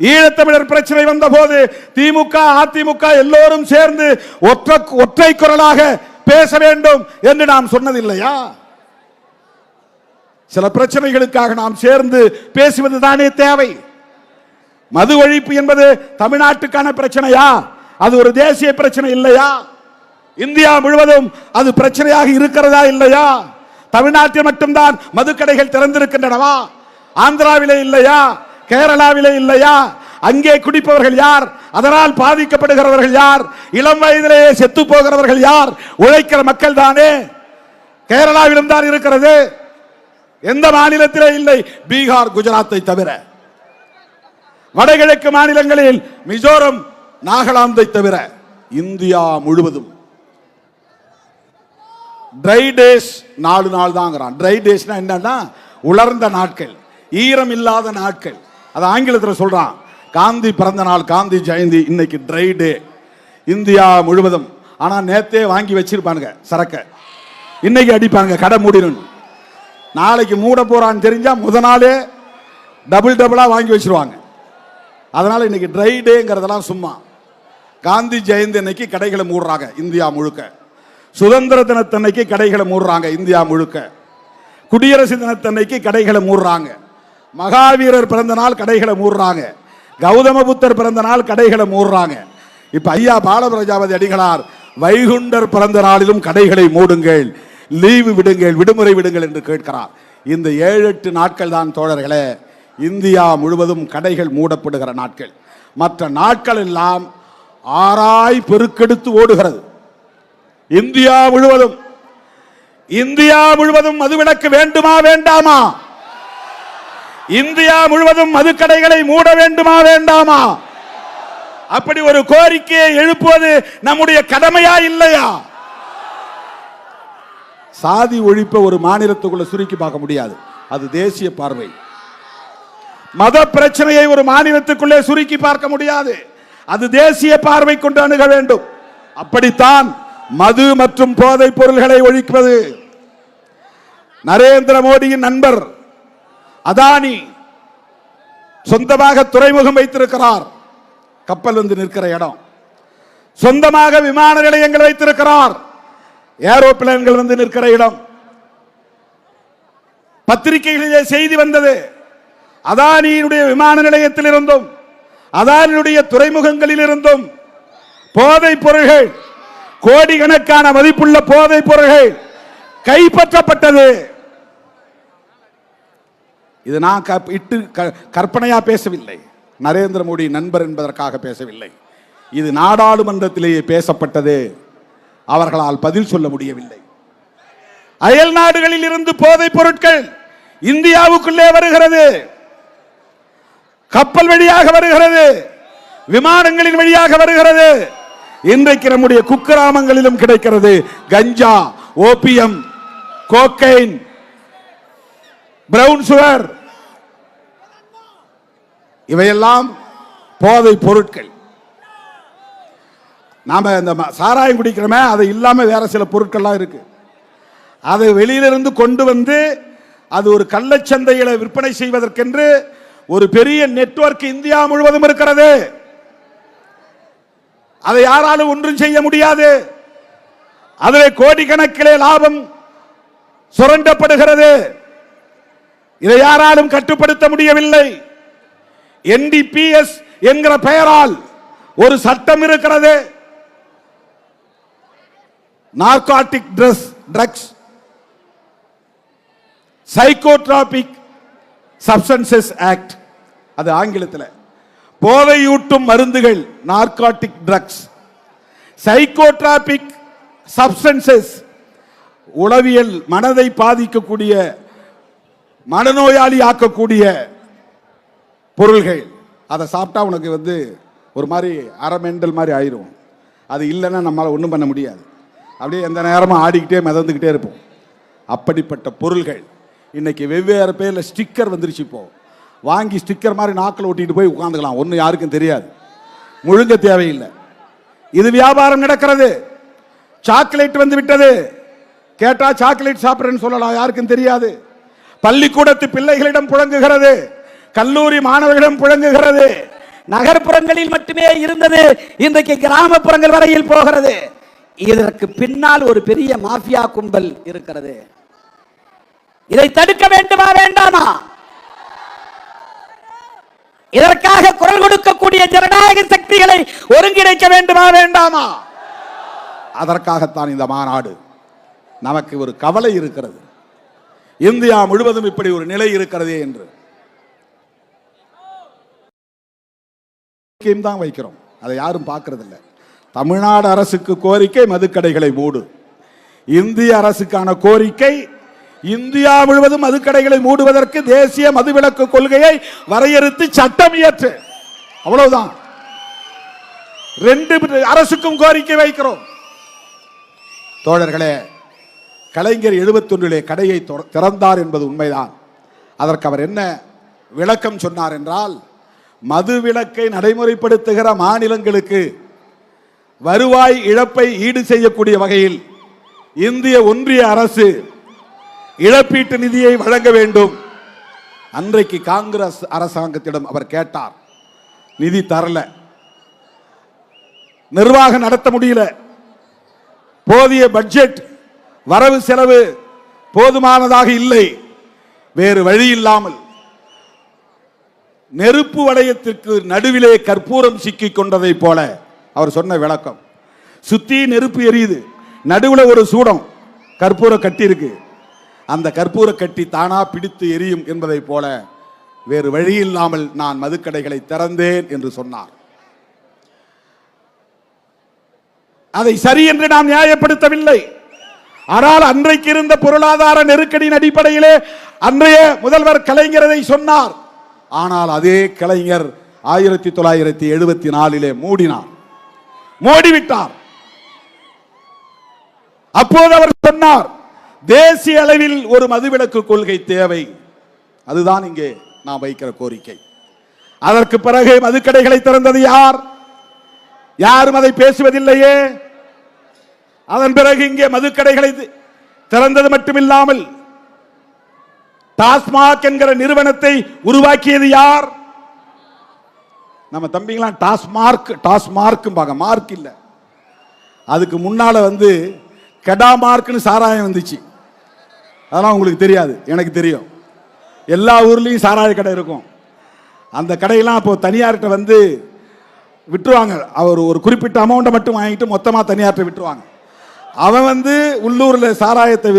ஈழத்தமிழர் பிரச்சனை வந்த போது திமுக அதிமுக எல்லோரும் சேர்ந்து ஒற்றை குரலாக பேச வேண்டும் என்று நாம் சொன்னதில்லையா? சில பிரச்சனைகளுக்காக நாம் சேர்ந்து பேசுவது தானே தேவை. மது ஒழிப்பு என்பது தமிழ்நாட்டுக்கான பிரச்சனையா? அது ஒரு தேசிய பிரச்சனை இல்லையா? இந்தியா முழுவதும் அது பிரச்சனையாக இருக்கிறதா இல்லையா? தமிழ்நாட்டில் மட்டும்தான் மதுக்கடைகள் திறந்திருக்கின்றனவா? ஆந்திராவிலே இல்லையா? கேரளாவிலே இல்லையா? அங்கே குடிப்பவர்கள் யார்? அதனால் பாதிக்கப்படுகிறவர்கள் யார்? இளம் வயதிலேயே செத்து போகிறவர்கள் யார்? உழைக்கிற மக்கள் தானே. கேரளாவிலும் தான் இருக்கிறது. எந்த மாநிலத்திலே இல்லை? பீகார், குஜராத்தை தவிர. வடகிழக்கு மாநிலங்களில் மிசோரம், நாகாலாந்தை தவிர இந்தியா முழுவதும் ட்ரை டேஸ் 4 நாள் தான். ட்ரை டேஸ்னா என்னன்னா உலர்ந்த நாட்கள், ஈரம் இல்லாத நாட்கள். அது ஆங்கிலத்தில் சொல்றான். காந்தி பிறந்த நாள், காந்தி ஜெயந்தி, இன்னைக்கு ட்ரை டே இந்தியா முழுவதும். ஆனா நேத்தே வாங்கி வச்சிருப்பானுங்க சரக்க, இன்னைக்கு அடிப்பாங்க கடை மூடிடும். நாளைக்கு மூட போறான்னு தெரிஞ்சா முத நாளே டபுளா வாங்கி வச்சிருவாங்க. அதனால இன்னைக்கு ட்ரை டேங்கிறதெல்லாம் சும்மா. காந்தி ஜெயந்தி அன்னைக்கு கடைகளை மூடுறாங்க இந்தியா முழுக்க. சுதந்திர தினத்தன்னைக்கு கடைகளை மூடுறாங்க இந்தியா முழுக்க. குடியரசு தினத்தன்னைக்கு கடைகளை மூடுறாங்க. மகாவீரர் பிறந்த நாள் கடைகளை மூடுறாங்க. கௌதம புத்தர் பிறந்த நாள் கடைகளை மூடுறாங்க. இப்ப ஐயா பாலபிரஜாபதி அடிகளார் வைகுண்டர் பிறந்த நாளிலும் கடைகளை மூடுங்கள், லீவு விடுங்கள், விடுமுறை விடுங்கள் என்று கேட்கிறார். இந்த 7-8 நாட்கள் தான் தோழர்களே இந்தியா முழுவதும் கடைகள் மூடப்படுகிற நாட்கள். மற்ற நாட்கள் எல்லாம் ஆராய் பெருக்கெடுத்து ஓடுகிறது. இந்தியா முழுவதும் மதுவிலக்கு வேண்டுமா வேண்டாமா? இந்தியா முழுவதும் மதுக்கடைகளை மூட வேண்டுமா வேண்டாமா? அப்படி ஒரு கோரிக்கையை எழுப்புவது நம்முடைய கடமையா இல்லையா? சாதி ஒழிப்பை ஒரு மாநிலத்துக்குள்ள சுருக்கி பார்க்க முடியாது, அது தேசிய பார்வை. மத பிரச்சனையை ஒரு மாநிலத்துக்குள்ளே சுருக்கி பார்க்க முடியாது, அது தேசிய பார்வை கொண்டு அணுக வேண்டும். அப்படித்தான் மது மற்றும் போதைப் பொருள்களை ஒழிப்பது. நரேந்திர மோடியின் நண்பர் அதானி சொந்தமாக துறைமுகம் வைத்திருக்கிறார், கப்பல் வந்து நிற்கிற இடம். சொந்தமாக விமான நிலையங்கள் வைத்திருக்கிறார், ஏரோப்ளேன்கள் வந்து நிற்கிற இடம். பத்திரிகைகளிலே செய்தி வந்தது, அதானியுடைய விமான நிலையத்தில் இருந்தும் அதானியுடைய துறைமுகங்களில் இருந்தும் போதைப் பொருள்கள், கோடிக்கணக்கான மதிப்புள்ள போதைப் பொருள்கள் கைப்பற்றப்பட்டது. இது நான் கற்பனையா பேசவில்லை, நரேந்திர மோடி நண்பர் என்பதற்காக பேசவில்லை. இது நாடாளுமன்றத்திலேயே பேசப்பட்டது, அவர்களால் பதில் சொல்ல முடியவில்லை. அயல் நாடுகளில் இருந்து போதைப் பொருட்கள் இந்தியாவுக்குள்ளே வருகிறது, கப்பல் வழியாக வருகிறது, விமானங்களின் வழியாக வருகிறது. இன்றைக்கு நம்முடைய குக்கிராமங்களிலும் கிடைக்கிறது. கஞ்சா, ஓபியம், கோக்கைன், பிரவுன் சுகர், இவையெல்லாம் போதை பொருட்கள். நாம இந்த சாராயம் குடிக்கிறோமே, அது இல்லாம வேற சில பொருட்கள்லாம் இருக்கு. அதை வெளியிலிருந்து கொண்டு வந்து அது ஒரு கள்ளச்சந்தையில விற்பனை செய்வதற்கென்று ஒரு பெரிய நெட்வொர்க் இந்தியா முழுவதும் இருக்கிறது. அதை யாராலும் ஒன்றும் செய்ய முடியாது. அதில் கோடிக்கணக்கிலே லாபம் சுரண்டப்படுகிறது. இதை யாராலும் கட்டுப்படுத்த முடியவில்லை. NDPS என்கிற பெயரால் ஒரு சட்டம் இருக்கிறது, narcotic drugs, psychotropic substances act, அது ஆங்கிலத்தில். போதையூட்டும் மருந்துகள் நார்காட்டிக் ட்ரக்ஸ், சைக்கோட்ராபிக் சப்ஸ்டன்சஸ் உளவியல், மனதை பாதிக்கக்கூடிய, மனநோயாளி ஆக்கக்கூடிய பொருள்கள். அதை சாப்பிட்டா உனக்கு வந்து ஒரு மாதிரி அரை மெண்டல் மாதிரி ஆயிரும். அது இல்லைன்னா நம்மளால் ஒன்றும் பண்ண முடியாது, அப்படியே எந்த நேரமும் ஆடிக்கிட்டே மிதந்துக்கிட்டே இருப்போம். அப்படிப்பட்ட பொருள்கள் இன்னைக்கு வெவ்வேறு பேரில் ஸ்டிக்கர் வந்துருச்சு. இப்போ வாங்கி ஸ்டிக்கர் மாதிரி நாக்கில் ஒட்டிட்டு போய் உட்காந்துக்கலாம், ஒன்றும் யாருக்கும் தெரியாது, முழுங்க தேவையில்லை. இது வியாபாரம் நடக்கிறது. சாக்லேட் வந்து விட்டது, கேட்டா சாக்லேட் சாப்பிட்றேன்னு சொல்லலாம், யாருக்கும் தெரியாது. பள்ளிக்கூடத்து பிள்ளைகளிடம் புழங்குகிறது, கல்லூரி மாணவர்களிடம் புழங்குகிறது. நகர்ப்புறங்களில் மட்டுமே இருந்தது, இன்றைக்கு கிராமப்புறங்கள் வரையில் போகிறது. இதற்கு பின்னால் ஒரு பெரிய மாஃபியா கும்பல் இருக்கிறது. இதை தடுக்க வேண்டுமா வேண்டாமா? இதற்காக குரல் கொடுக்கக்கூடிய ஜனநாயக சக்திகளை ஒருங்கிணைக்க வேண்டுமா வேண்டாமா? அதற்காகத்தான் இந்த மாநாடு. நமக்கு ஒரு கவலை இருக்கிறது, இந்தியா முழுவதும் இப்படி ஒரு நிலை இருக்கிறதே என்று தான் வைக்கிறோம். அதை யாரும் பார்க்கறது இல்லை. தமிழ்நாடு அரசுக்கு கோரிக்கை மதுக்கடைகளை மூடு. இந்திய அரசுக்கான கோரிக்கை இந்தியா முழுவதும் மதுக்கடைகளை மூடுவதற்கு தேசிய மதுவிலக்கு கொள்கையை வரையறுத்து சட்டம் இயற்று. அவ்வளவுதான். ரெண்டு அரசுக்கும் கோரிக்கை வைக்கிறோம். தோழர்களே, கலைஞர் 71 கடையை திறந்தார் என்பது உண்மைதான். அதற்கு அவர் என்ன விளக்கம் சொன்னார் என்றால், மது விலக்கை நடைமுறைப்படுத்துகிற மாநிலங்களுக்கு வருவாய் இழப்பை ஈடு செய்யக்கூடிய வகையில் இந்திய ஒன்றிய அரசு இழப்பீட்டு நிதியை வழங்க வேண்டும். அன்றைக்கு காங்கிரஸ் அரசாங்கத்திடம் அவர் கேட்டார், நிதி தரல, நிர்வாகம் நடத்த முடியல, போதிய பட்ஜெட் வரவு செலவு போதுமானதாக இல்லை. வேறு வழி இல்லாமல் நெருப்பு வளையத்திற்கு நடுவிலே கற்பூரம் சிக்கிக் கொண்டதை போல அவர் சொன்ன விளக்கம். சுத்தி நெருப்பு எரியுது, நடுவுல ஒரு சூடம் கற்பூர கட்டி இருக்கு, அந்த கற்பூர கட்டி தானா பிடித்து எரியும் என்பதை போல வேறு வழி இல்லாமல் நான் மதுக்கடைகளை திறந்தேன் என்று சொன்னார். அதை சரி என்று நாம் நியாயப்படுத்தவில்லை. ஆனால் அன்றைக்கு இருந்த பொருளாதார நெருக்கடியின் அடிப்படையிலே அன்றைய முதல்வர் கலைஞர் அதை சொன்னார். ஆனால் அதே கலைஞர் 1974 மூடினார், மூடிவிட்டார். அப்போது அவர் சொன்னார், தேசிய அளவில் ஒரு மதுவிலக்கு கொள்கை தேவை. அதுதான் இங்கே நாம் வைக்கிற கோரிக்கை. அதற்கு பிறகு மதுக்கடைகளை திறந்தது யார்? யாரும் அதை பேசுவதில்லையே. அதன் பிறகு இங்கே மதுக்கடைகளை திறந்தது மட்டுமில்லாமல் டாஸ்மாக் என்கிற நிறுவனத்தை உருவாக்கியது யார்? நம்ம தம்பிங்களாம் டாஸ்மார்க் டாஸ்மார்க் மார்க் இல்ல, அதுக்கு முன்னால கெடா மார்க்னு சாராயம் வந்துச்சு. அதெல்லாம் உங்களுக்கு தெரியாது, எனக்கு தெரியும். எல்லா ஊர்லயும் சாராய கடை இருக்கும். அந்த கடையெல்லாம் இப்போ தனியார்கிட்ட விட்டுருவாங்க. அவர் ஒரு குறிப்பிட்ட அமௌண்ட்டை மட்டும் வாங்கிட்டு மொத்தமாக தனியார்கிட்ட விட்டுருவாங்க. அவன் உள்ளூரில் சாராயத்தை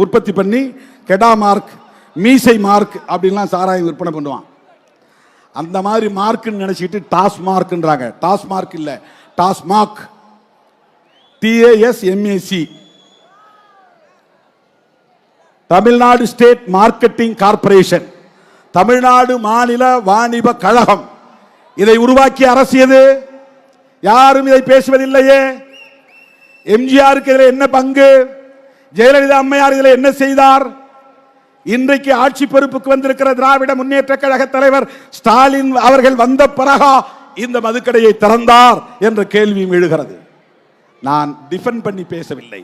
உற்பத்தி பண்ணி கெடா மார்க், மீசை மார்க் அப்படின்லாம் சாராயம் விற்பனை பண்ணுவான். அந்த மாதிரி மார்க்னு நினைச்சிட்டு டாஸ்மார்க்ன்றாங்க. டாஸ்மார்க் இல்லை, TASMAC, TASMAC, Tamil Nadu state marketing corporation, Tamil Nadu மாநில வாணிப கழகம். இதை உருவாக்கிய அரசு எது? யாரும் இதை பேசுவதில்லையே. எம்ஜிஆருக்கு இதில் என்ன பங்கு? ஜெயலலிதா அம்மையார் இதில் என்ன செய்தார்? இன்றைக்கு ஆட்சி பொறுப்புக்கு வந்திருக்கிற திராவிட முன்னேற்ற கழக தலைவர் ஸ்டாலின் அவர்கள் வந்த பிறகா இந்த மதுக்கடையை திறந்தார் என்ற கேள்வியும் எழுகிறது. நான் டிஃபெண்ட் பண்ணி பேசவில்லை.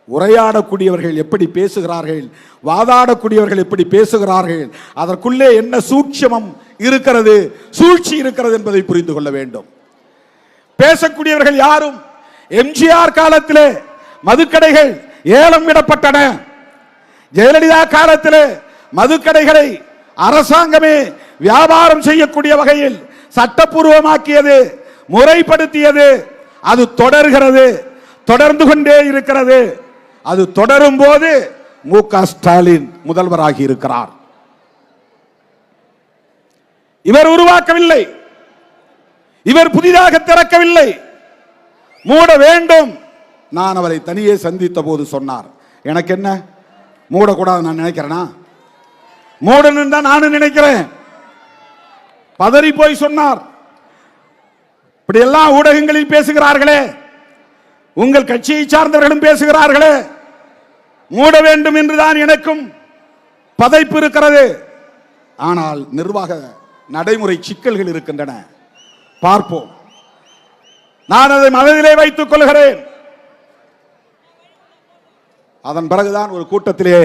உரையாடக்கூடியவர்கள் எப்படி பேசுகிறார்கள், வாதாடக்கூடியவர்கள் எப்படி பேசுகிறார்கள், அதற்குள்ளே என்ன சூட்சமம் இருக்கிறது, சூழ்ச்சி இருக்கிறது என்பதை புரிந்து கொள்ள வேண்டும். பேசக்கூடியவர்கள் யாரும் எம்ஜிஆர் காலத்திலே மதுக்கடைகள் ஏலம் விடப்பட்டன. ஜெயலலிதா காலத்திலே மதுக்கடைகளை அரசாங்கமே வியாபாரம் செய்யக்கூடிய வகையில் சட்டப்பூர்வமாக்கியது, முறைப்படுத்தியது. அது தொடர்கிறது, தொடர்ந்து கொண்டே இருக்கிறது. அது தொடரும் போது மு.க. ஸ்டாலின் முதல்வராகி இருக்கிறார். இவர் உருவாக்கவில்லை, இவர் புதிதாக திறக்கவில்லை. மூட வேண்டும். நான் அவரை தனியே சந்தித்த போது சொன்னார், எனக்கு என்ன மூடக்கூடாது நான் நினைக்கிறேனா? மூடணும் தான் நானும் நினைக்கிறேன். பதறி போய் சொன்னார். இப்படி எல்லாம் ஊடகங்களில் பேசுகிறார்களே, உங்கள் கட்சியை சார்ந்தவர்களும் பேசுகிறார்களே, மூட வேண்டும் என்றுதான் எனக்கும் பதைப்பு இருக்கிறது. ஆனால் நிர்வாக நடைமுறை சிக்கல்கள் இருக்கின்றன, பார்ப்போம். நான் அதை மனதிலே வைத்துக் கொள்கிறேன். அதன் பிறகுதான் ஒரு கூட்டத்திலே,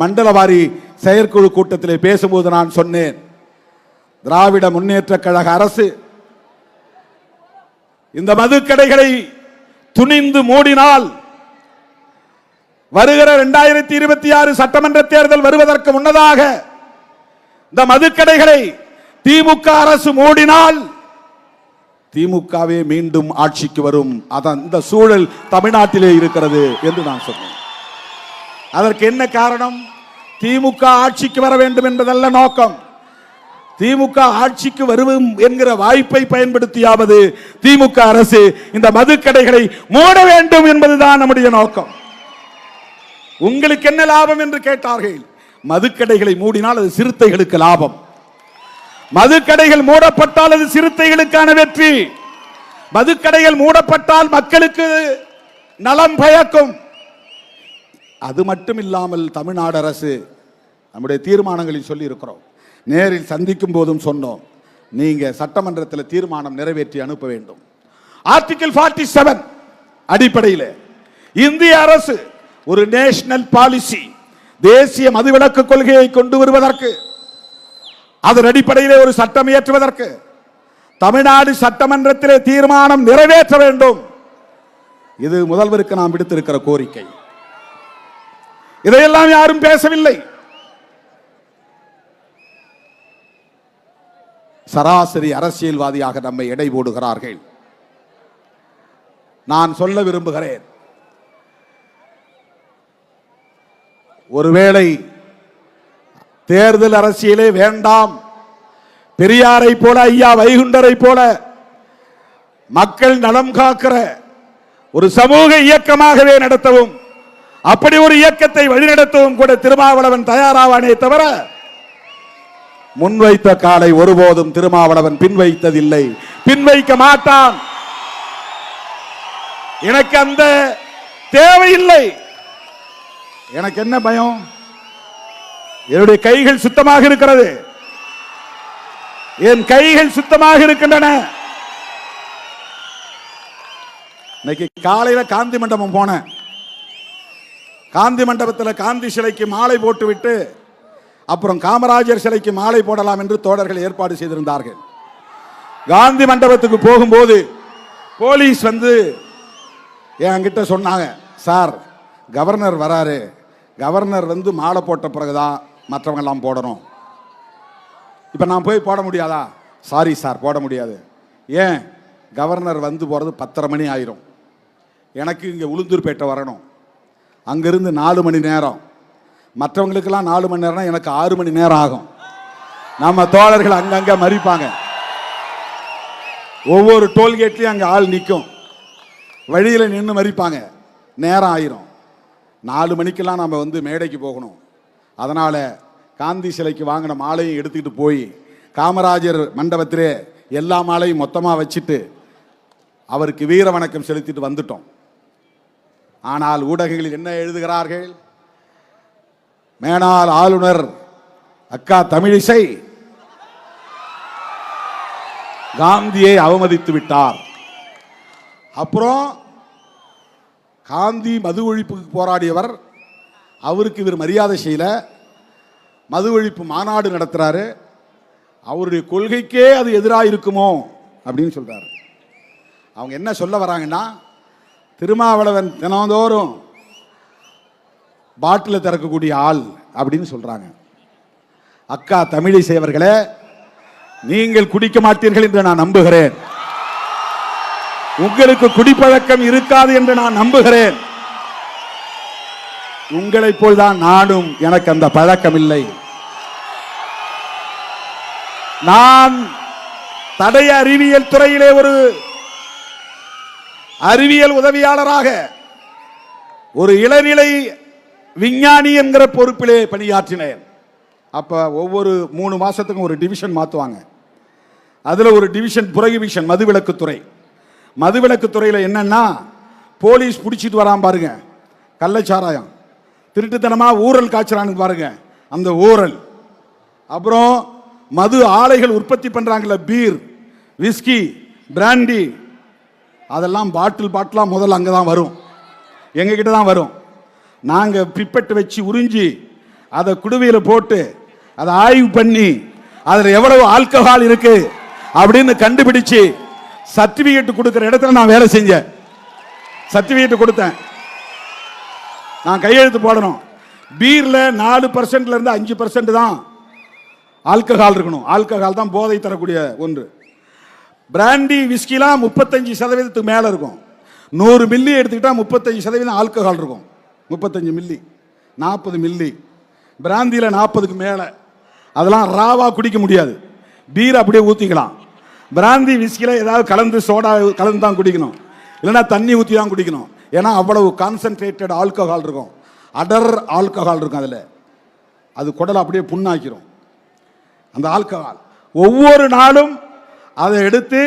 மண்டலவாரி செயற்குழு கூட்டத்திலே பேசும்போது நான் சொன்னேன், திராவிட முன்னேற்ற கழக அரசு இந்த மதுக்கடைகளை துணிந்து மூடினால் வருகிற 2026 சட்டமன்ற தேர்தல் வருவதற்கு முன்னதாக இந்த மதுக்கடைகளை திமுக அரசு மூடினால் திமுகவே மீண்டும் ஆட்சிக்கு வரும். அதான் இந்த சூழல் தமிழ்நாட்டிலே இருக்கிறது என்று நான் சொன்னேன். அதற்கு என்ன காரணம்? திமுக ஆட்சிக்கு வர வேண்டும் என்பதல்ல நோக்கம். திமுக ஆட்சிக்கு வருவோம் என்கிற வாய்ப்பை பயன்படுத்தியாவது திமுக அரசு இந்த மதுக்கடைகளை மூட வேண்டும் என்பதுதான் நம்முடைய நோக்கம். உங்களுக்கு என்ன லாபம் என்று கேட்டார்கள். மதுக்கடைகளை மூடினால் அது சிறுத்தைகளுக்கு லாபம். மதுக்கடைகள் மூடப்பட்டால் அது சிறுத்தைகளுக்கான வெற்றி. மதுக்கடைகள் மூடப்பட்டால் மக்களுக்கு நலம் பயக்கும். அது மட்டும் இல்லாமல் தமிழ்நாடு அரசு நம்முடைய தீர்மானங்களில் சொல்லி இருக்கிறோம், நேரில் சந்திக்கும் போதும் சொன்னோம், நீங்க சட்டமன்றத்தில் தீர்மானம் நிறைவேற்றி அனுப்ப வேண்டும். ஆர்டிகிள் 47 அடிப்படையில் இந்திய அரசு ஒரு நேஷனல் பாலிசி, தேசிய மதுவிலக்கு கொள்கையை கொண்டு வருவதற்கு, அதன் அடிப்படையிலே ஒரு சட்டம் இயற்றுவதற்கு தமிழ்நாடு சட்டமன்றத்திலே தீர்மானம் நிறைவேற்ற வேண்டும். இது முதல்வருக்கு நாம் விடுத்திருக்கிற கோரிக்கை. இதையெல்லாம் யாரும் பேசவில்லை. சராசரி அரசியல்வாதியாக நம்மை எடை போடுகிறார்கள். நான் சொல்ல விரும்புகிறேன், ஒருவேளை தேர்தல் அரசியலே வேண்டாம், பெரியாரை போல ஐயா வைகுண்டரை போல மக்கள் நலம் காக்கிற ஒரு சமூக இயக்கமாகவே நடத்தவும், அப்படி ஒரு இயக்கத்தை வழிநடத்தவும் கூட திருமாவளவன் தயாராவானே தவிர முன்வைத்த காலை ஒருபோதும் திருமாவளவன் பின்வைத்ததில்லை, பின்வைக்க மாட்டான். எனக்கு அந்த தேவையில்லை. எனக்கு என்ன பயம்? என்னுடைய கைகள் சுத்தமாக இருக்கிறது. என் கைகள் சுத்தமாக இருக்கின்றன. இன்னைக்கு காலையில காந்தி மண்டபம் போனேன். காந்தி மண்டபத்தில் காந்தி சிலைக்கு மாலை போட்டுவிட்டு அப்புறம் காமராஜர் சிலைக்கு மாலை போடலாம் என்று தோழர்கள் ஏற்பாடு செய்திருந்தார்கள். காந்தி மண்டபத்துக்கு போகும்போது போலீஸ் வந்து என்கிட்ட சொன்னாங்க, சார் கவர்னர் வராரு, கவர்னர் வந்து மாலை போட்ட பிறகுதான் மற்றவங்க எல்லாம் போடணும். இப்ப நான் போய் போட முடியாதா? சாரி சார், போட முடியாது. ஏன்? கவர்னர் வந்து போறது 10:30 மணி ஆயிரும். எனக்கு இங்க உளுந்தூர்பேட்டை வரணும். அங்கிருந்து 4 மணி நேரம். மற்றவங்களுக்கெல்லாம் 4 மணி நேரம், எனக்கு 6 மணி நேரம் ஆகும். நம்ம தோழர்கள் அங்கங்க மறிப்பாங்க. ஒவ்வொரு டோல்கேட்லயும் அங்க ஆள் நிற்கும், வழியில நின்று மறிப்பாங்க. நேரம் ஆயிரும். 4 மணிக்கெல்லாம் நம்ம வந்து மேடைக்கு போகணும். அதனால காந்தி சிலைக்கு வாங்கின மாலையும் எடுத்துக்கிட்டு போய் காமராஜர் மண்டபத்திலே எல்லா மாலையும் மொத்தமாக வச்சுட்டு அவருக்கு வீர வணக்கம் செலுத்திட்டு வந்துட்டோம். ஆனால் ஊடகங்களில் என்ன எழுதுகிறார்கள்? மேனாள் ஆளுநர் அக்கா தமிழிசை காந்தியை அவமதித்து விட்டார். அப்புறம் காந்தி மது ஒழிப்புக்கு போராடியவர், அவருக்கு இவர் மரியாதை செய்யல, மது ஒழிப்பு மாநாடு நடத்துறாரு, அவருடைய கொள்கைக்கே அது எதிராக இருக்குமோ அப்படின்னு சொல்றாரு. அவங்க என்ன சொல்ல வராங்கன்னா, திருமாவளவன் தினந்தோறும் பாட்டில் திறக்கக்கூடிய ஆள் அப்படின்னு சொல்றாங்க. அக்கா தமிழிசை அவர்களே, நீங்கள் குடிக்க மாட்டீர்கள் என்று நான் நம்புகிறேன். உங்களுக்கு குடிப்பழக்கம் இருக்காது என்று நான் நம்புகிறேன். உங்களைப் போல்தான் நானும், எனக்கு அந்த பழக்கம் இல்லை. நான் தடய அறிவியல் துறையிலே ஒரு அறிவியல் உதவியாளராக, ஒரு இளநிலை விஞ்ஞானி என்கிற பொறுப்பிலே பணியாற்றினேன். அப்ப ஒவ்வொரு 3 மாசத்துக்கும் ஒரு டிவிஷன் மாத்துவாங்க. அதுல ஒரு டிவிஷன் புரோகிபிஷன், மதுவிலக்குத்துறை. மதுவிலக்குத்துறையில என்னன்னா, போலீஸ் பிடிச்சிட்டு வராம பாருங்க கள்ளச்சாராயம், திருட்டுத்தனமா ஊரல் காய்ச்சறான்னு பாருங்க அந்த ஊரல், அப்புறம் மது ஆலைகள் உற்பத்தி பண்றாங்கல்ல, பீர், விஸ்கி, பிராண்டி, அதெல்லாம் பாட்டிலா முதல்ல அங்கதான் வரும், எங்க கிட்ட தான் வரும். நாங்க பிப்பெட்டு வச்சு உறிஞ்சி அதை குடுவையில போட்டு அதை ஆய்வு பண்ணி அதுல எவ்வளவு ஆல்கஹால் இருக்கு அப்படின்னு கண்டுபிடிச்சு சர்டிபிகேட் கொடுக்கிற இடத்துல நான் வேலை செஞ்சேன். சர்டிபிகேட் கொடுத்தேன், நான் கையெழுத்து போடணும். பீர்ல 4% இருந்து 5% தான் ஆல்கஹால் இருக்கணும். ஆல்கஹால் தான் போதை தரக்கூடிய ஒன்று. பிராண்டி விஸ்கிலாம் 35% மேல இருக்கும். 100 மில்லி எடுத்துக்கிட்டா 35% ஆல்கஹால் இருக்கும். 35 மில்லி, 40 மில்லி. பிராந்தியில 40க்கு மேல. அதெல்லாம் ராவா குடிக்க முடியாது. பீர் அப்படியே ஊத்திக்கலாம். பிராந்தி விஸ்கில ஏதாவது கலந்து சோடா கலந்து தான் குடிக்கணும், இல்லைன்னா தண்ணி ஊற்றி தான் குடிக்கணும். ஏன்னா அவ்வளவு கான்சென்ட்ரேட்டட் ஆல்கஹால் இருக்கும், அடர் ஆல்கஹால் இருக்கும். அதில் அது குடலை அப்படியே புண்ணாக்கிரும் அந்த ஆல்கஹால். ஒவ்வொரு நாளும் அதை எடுத்து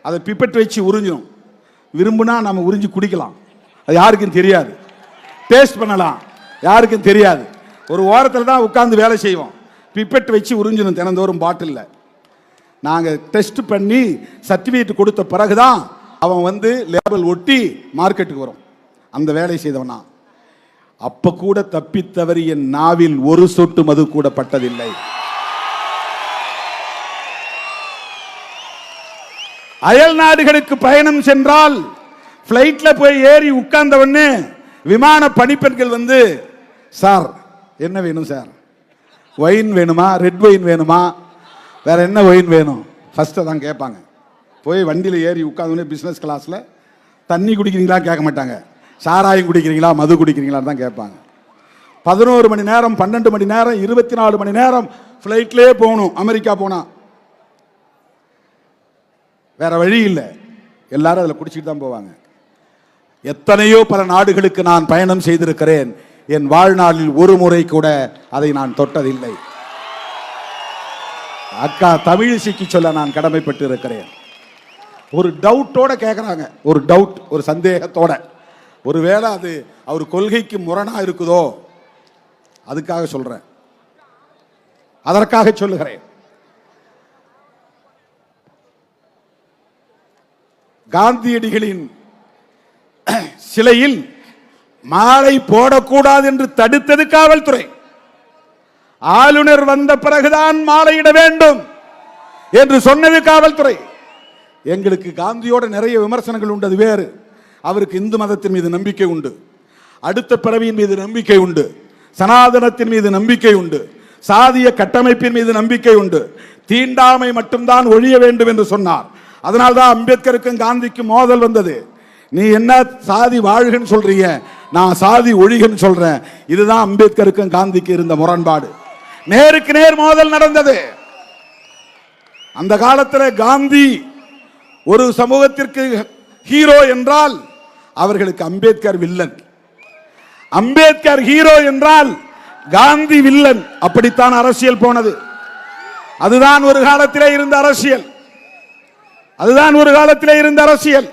அதை பிப்பெட் வச்சு உறிஞ்சிடும். விரும்புனா நம்ம உறிஞ்சி குடிக்கலாம், அது யாருக்கும் தெரியாது. டேஸ்ட் பண்ணலாம், யாருக்கும் தெரியாது. ஒரு ஓரத்தில் தான் உட்கார்ந்து வேலை செய்வோம். பிப்பெட் வச்சு உறிஞ்சிடும் தினந்தோறும் பாட்டிலில். நாங்கள் டெஸ்ட் பண்ணி சர்டிஃபிகேட் கொடுத்த பிறகுதான் அவன் வந்து லேபிள் ஒட்டி மார்க்கெட்டுக்கு வரும். அந்த வேலை செய்தவனா. அப்ப கூட தப்பித்தவறி என் நாவில் ஒரு சொட்டு மது கூட பட்டதில்லை. அயல் நாடுகளுக்கு பயணம் சென்றால் பிளைட்ல போய் ஏறி உட்கார்ந்தவன்னு விமான பணிப்பெண்கள் வந்து, சார் என்ன வேணும் சார்? ஒயின் வேணுமா, ரெட் ஒயின் வேணுமா, வேற என்ன ஒயின் வேணும்? ஃபர்ஸ்ட் தான் கேட்பாங்க. போய் வண்டியில் ஏறி உட்காந்து பிஸ்னஸ் கிளாஸில் தண்ணி குடிக்கிறீங்களா கேட்க மாட்டாங்க, சாராயம் குடிக்கிறீங்களா மது குடிக்கிறீங்களான்னு தான் கேட்பாங்க. 11 மணி நேரம் 12 மணி நேரம் 24 மணி நேரம் ஃப்ளைட்லேயே போகணும். அமெரிக்கா போனா வேற வழி இல்லை, எல்லாரும் அதில் குடிச்சிட்டு தான் போவாங்க. எத்தனையோ பல நாடுகளுக்கு நான் பயணம் செய்திருக்கிறேன். என் வாழ்நாளில் ஒரு முறை கூட அதை நான் தொட்டதில்லை. அக்கா தமிழிசைக்கு சொல்ல நான் கடமைப்பட்டு இருக்கிறேன். ஒரு டவுட்டோட கேட்குறாங்க, ஒரு டவுட், ஒரு சந்தேகத்தோட. ஒருவேளை அது அவர் கொள்கைக்கு முரணா இருக்குதோ அதுக்காக சொல்றேன், அதற்காக சொல்லுகிறேன். காந்தியடிகளின் சிலையில் மாலை போடக்கூடாது என்று தடுத்தது காவல்துறை. ஆளுநர் வந்த பிறகுதான் மாலையிட வேண்டும் என்று சொன்னது காவல்துறை. எங்களுக்கு காந்தியோட நிறைய விமர்சனங்கள் உண்டு, அது வேறு. அவருக்கு இந்து மதத்தின் மீது நம்பிக்கை உண்டு, அடுத்த பிறவியின் மீது நம்பிக்கை உண்டு, சனாதனத்தின் மீது நம்பிக்கை உண்டு, சாதிய கட்டமைப்பின் மீது நம்பிக்கை உண்டு. தீண்டாமை மட்டும்தான் ஒழிய வேண்டும் என்று சொன்னார். அதனால்தான் அம்பேத்கருக்கும் காந்திக்கும் மோதல் வந்தது. நீ என்ன சாதி வாழ்கன்னு சொல்றீங்க, நான் சாதி ஒழிகன்னு சொல்றேன். இதுதான் அம்பேத்கருக்கும் காந்திக்கு இருந்த முரண்பாடு. நேருக்கு நேர் மோதல் நடந்தது. அந்த காலத்தில் காந்தி ஒரு சமூகத்திற்கு ஹீரோ என்றால் அவர்களுக்கு அம்பேத்கர் வில்லன், அம்பேத்கர் ஹீரோ என்றால் காந்தி வில்லன். அப்படித்தான் அரசியல் போனது. அதுதான் ஒரு காலத்திலே இருந்த அரசியல், அதுதான் ஒரு காலத்திலே இருந்த அரசியல்.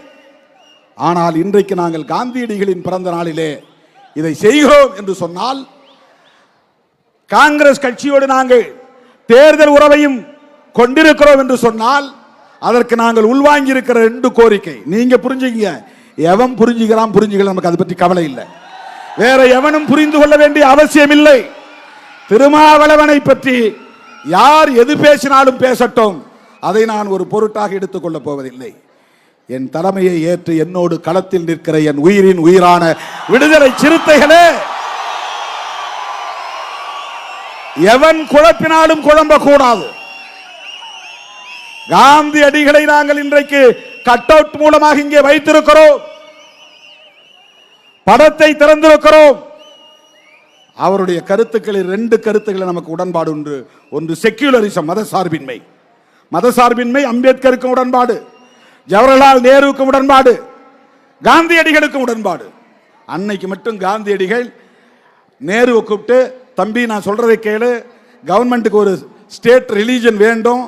ஆனால் இன்றைக்கு நாங்கள் காந்தியடிகளின் பிறந்த நாளிலே இதை செய்கிறோம் என்று சொன்னால், காங்கிரஸ் கட்சியோடு நாங்கள் தேர்தல் உறவையும் கொண்டிருக்கிறோம் என்று சொன்னால், அதற்கு நாங்கள் உள்வாங்கி இருக்கிற 2 கோரிக்கை நீங்க புரிஞ்சுக்கீங்க. எவன் புரிஞ்சுக்கிறான் புரிஞ்சுக்கல, நமக்கு அதை பற்றி கவலை இல்லை. வேற எவனும் புரிந்து கொள்ள வேண்டிய அவசியம் இல்லை. திருமாவளவனை பற்றி யார் எது பேசினாலும் பேசட்டும், அதை நான் ஒரு பொருட்டாக எடுத்துக் கொள்ளப் போவதில்லை. என் தலைமையை ஏற்று என்னோடு களத்தில் நிற்கிற என் உயிரின் உயிரான விடுதலை சிறுத்தைகளே, எவன் குழப்பினாலும் குழம்பக்கூடாது. காந்தியடிகளை நாங்கள் இன்றைக்கு கட் அவுட் மூலமாக இங்கே வைத்திருக்கிறோம், படத்தை திறந்திருக்கிறோம். அவருடைய கருத்துக்களில் 2 கருத்துக்களை நமக்கு உடன்பாடு உண்டு. ஒன்று செக்யூலரிசம், மதசார்பின்மை. மதசார்பின்மை அம்பேத்கருக்கும் உடன்பாடு, ஜவஹர்லால் நேருவுக்கும் உடன்பாடு, காந்தியடிகளுக்கும் உடன்பாடு. அன்னைக்கு மட்டும் காந்தியடிகள் நேருவை கூப்பிட்டு, தம்பி நான் சொல்றதை கேளு, கவர்மெண்ட்டுக்கு ஒரு ஸ்டேட் ரிலீஜன் வேண்டும்,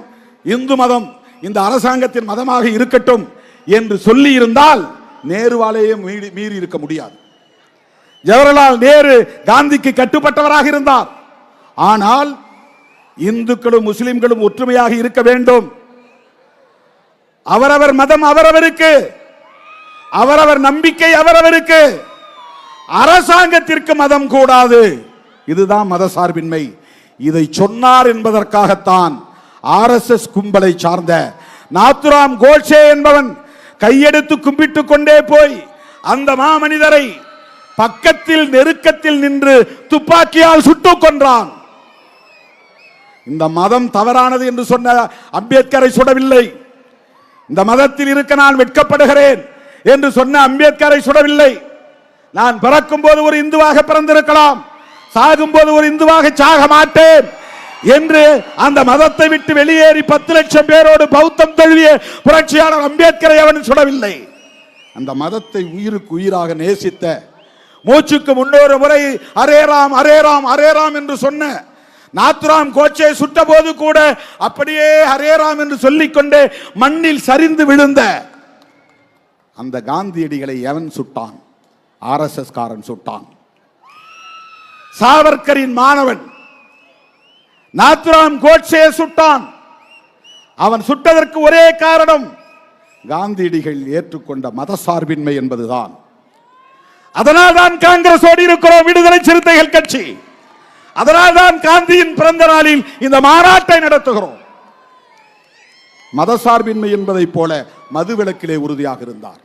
இந்து மதம் இந்த அரசாங்கத்தின் மதமாக இருக்கட்டும் என்று சொல்லி இருந்தால் நேருவாலேயே மீறி இருக்க முடியாது. ஜவஹர்லால் நேரு காந்திக்கு கட்டுப்பட்டவராக இருந்தார். ஆனால் இந்துக்களும் முஸ்லிம்களும் ஒற்றுமையாக இருக்க வேண்டும். அவரவர் மதம் அவரவருக்கு, அவரவர் நம்பிக்கை அவரவருக்கு, அரசாங்கத்திற்கு மதம் கூடாது. இதுதான் மதசார்பின்மை. இதை சொன்னார் என்பதற்காகத்தான் RSS கும்பலை சார்ந்த நாத்துராம் கோட்சே என்பவன் கையெடுத்து கும்பிட்டுக் கொண்டே போய் அந்த மாமனிதரை பக்கத்தில் நெருக்கத்தில் நின்று துப்பாக்கியால் சுட்டுக் கொன்றான். இந்த மதம் தவறானது என்று சொன்ன அம்பேத்கரை சுடவில்லை. இந்த மதத்தில் இருக்க நான் வெட்கப்படுகிறேன் என்று சொன்ன அம்பேத்கரை சுடவில்லை. நான் பிறக்கும் போது ஒரு இந்துவாக பிறந்திருக்கலாம், சாகும் போது ஒரு இந்துவாக சாக மாட்டேன் என்று அந்த மதத்தை விட்டு வெளியேறி 10 லட்சம் பேரோடு பௌத்தம் தழுவிய புரட்சியாளர் அம்பேத்கரை அவன் சுடவில்லை. அந்த மதத்தை உயிருக்கு உயிராக நேசித்த, மூச்சுக்கு முன்னொரு முறை array Ram array Ram array Ram என்று சொன்ன நாத்துராம் கோட்சே சுட்ட போது கூட அப்படியே ஹரே ராம் என்று சொல்லிக்கொண்டே மண்ணில் சரிந்து விழுந்த அந்த காந்தியடிகளை எவன் சுட்டான்? RSS காரன் சுட்டான். சாவர்கரின் மாணவன் நாத்துராம் கோட்சே சுட்டான். அவன் சுட்டதற்கு ஒரே காரணம் காந்தியடிகள் ஏற்றுக்கொண்ட மதசார்பின்மை என்பதுதான். அதனால் தான் காங்கிரஸோடு இருக்கிறோம், விடுதலை சிறுத்தைகள் கட்சி. அதனால் தான் காந்தியின் பிறந்த நாளில் இந்த மாநாட்டை நடத்துகிறோம். மதசார்பின்மை என்பதை போல மதுவிலக்கிலே உறுதியாக இருந்தார்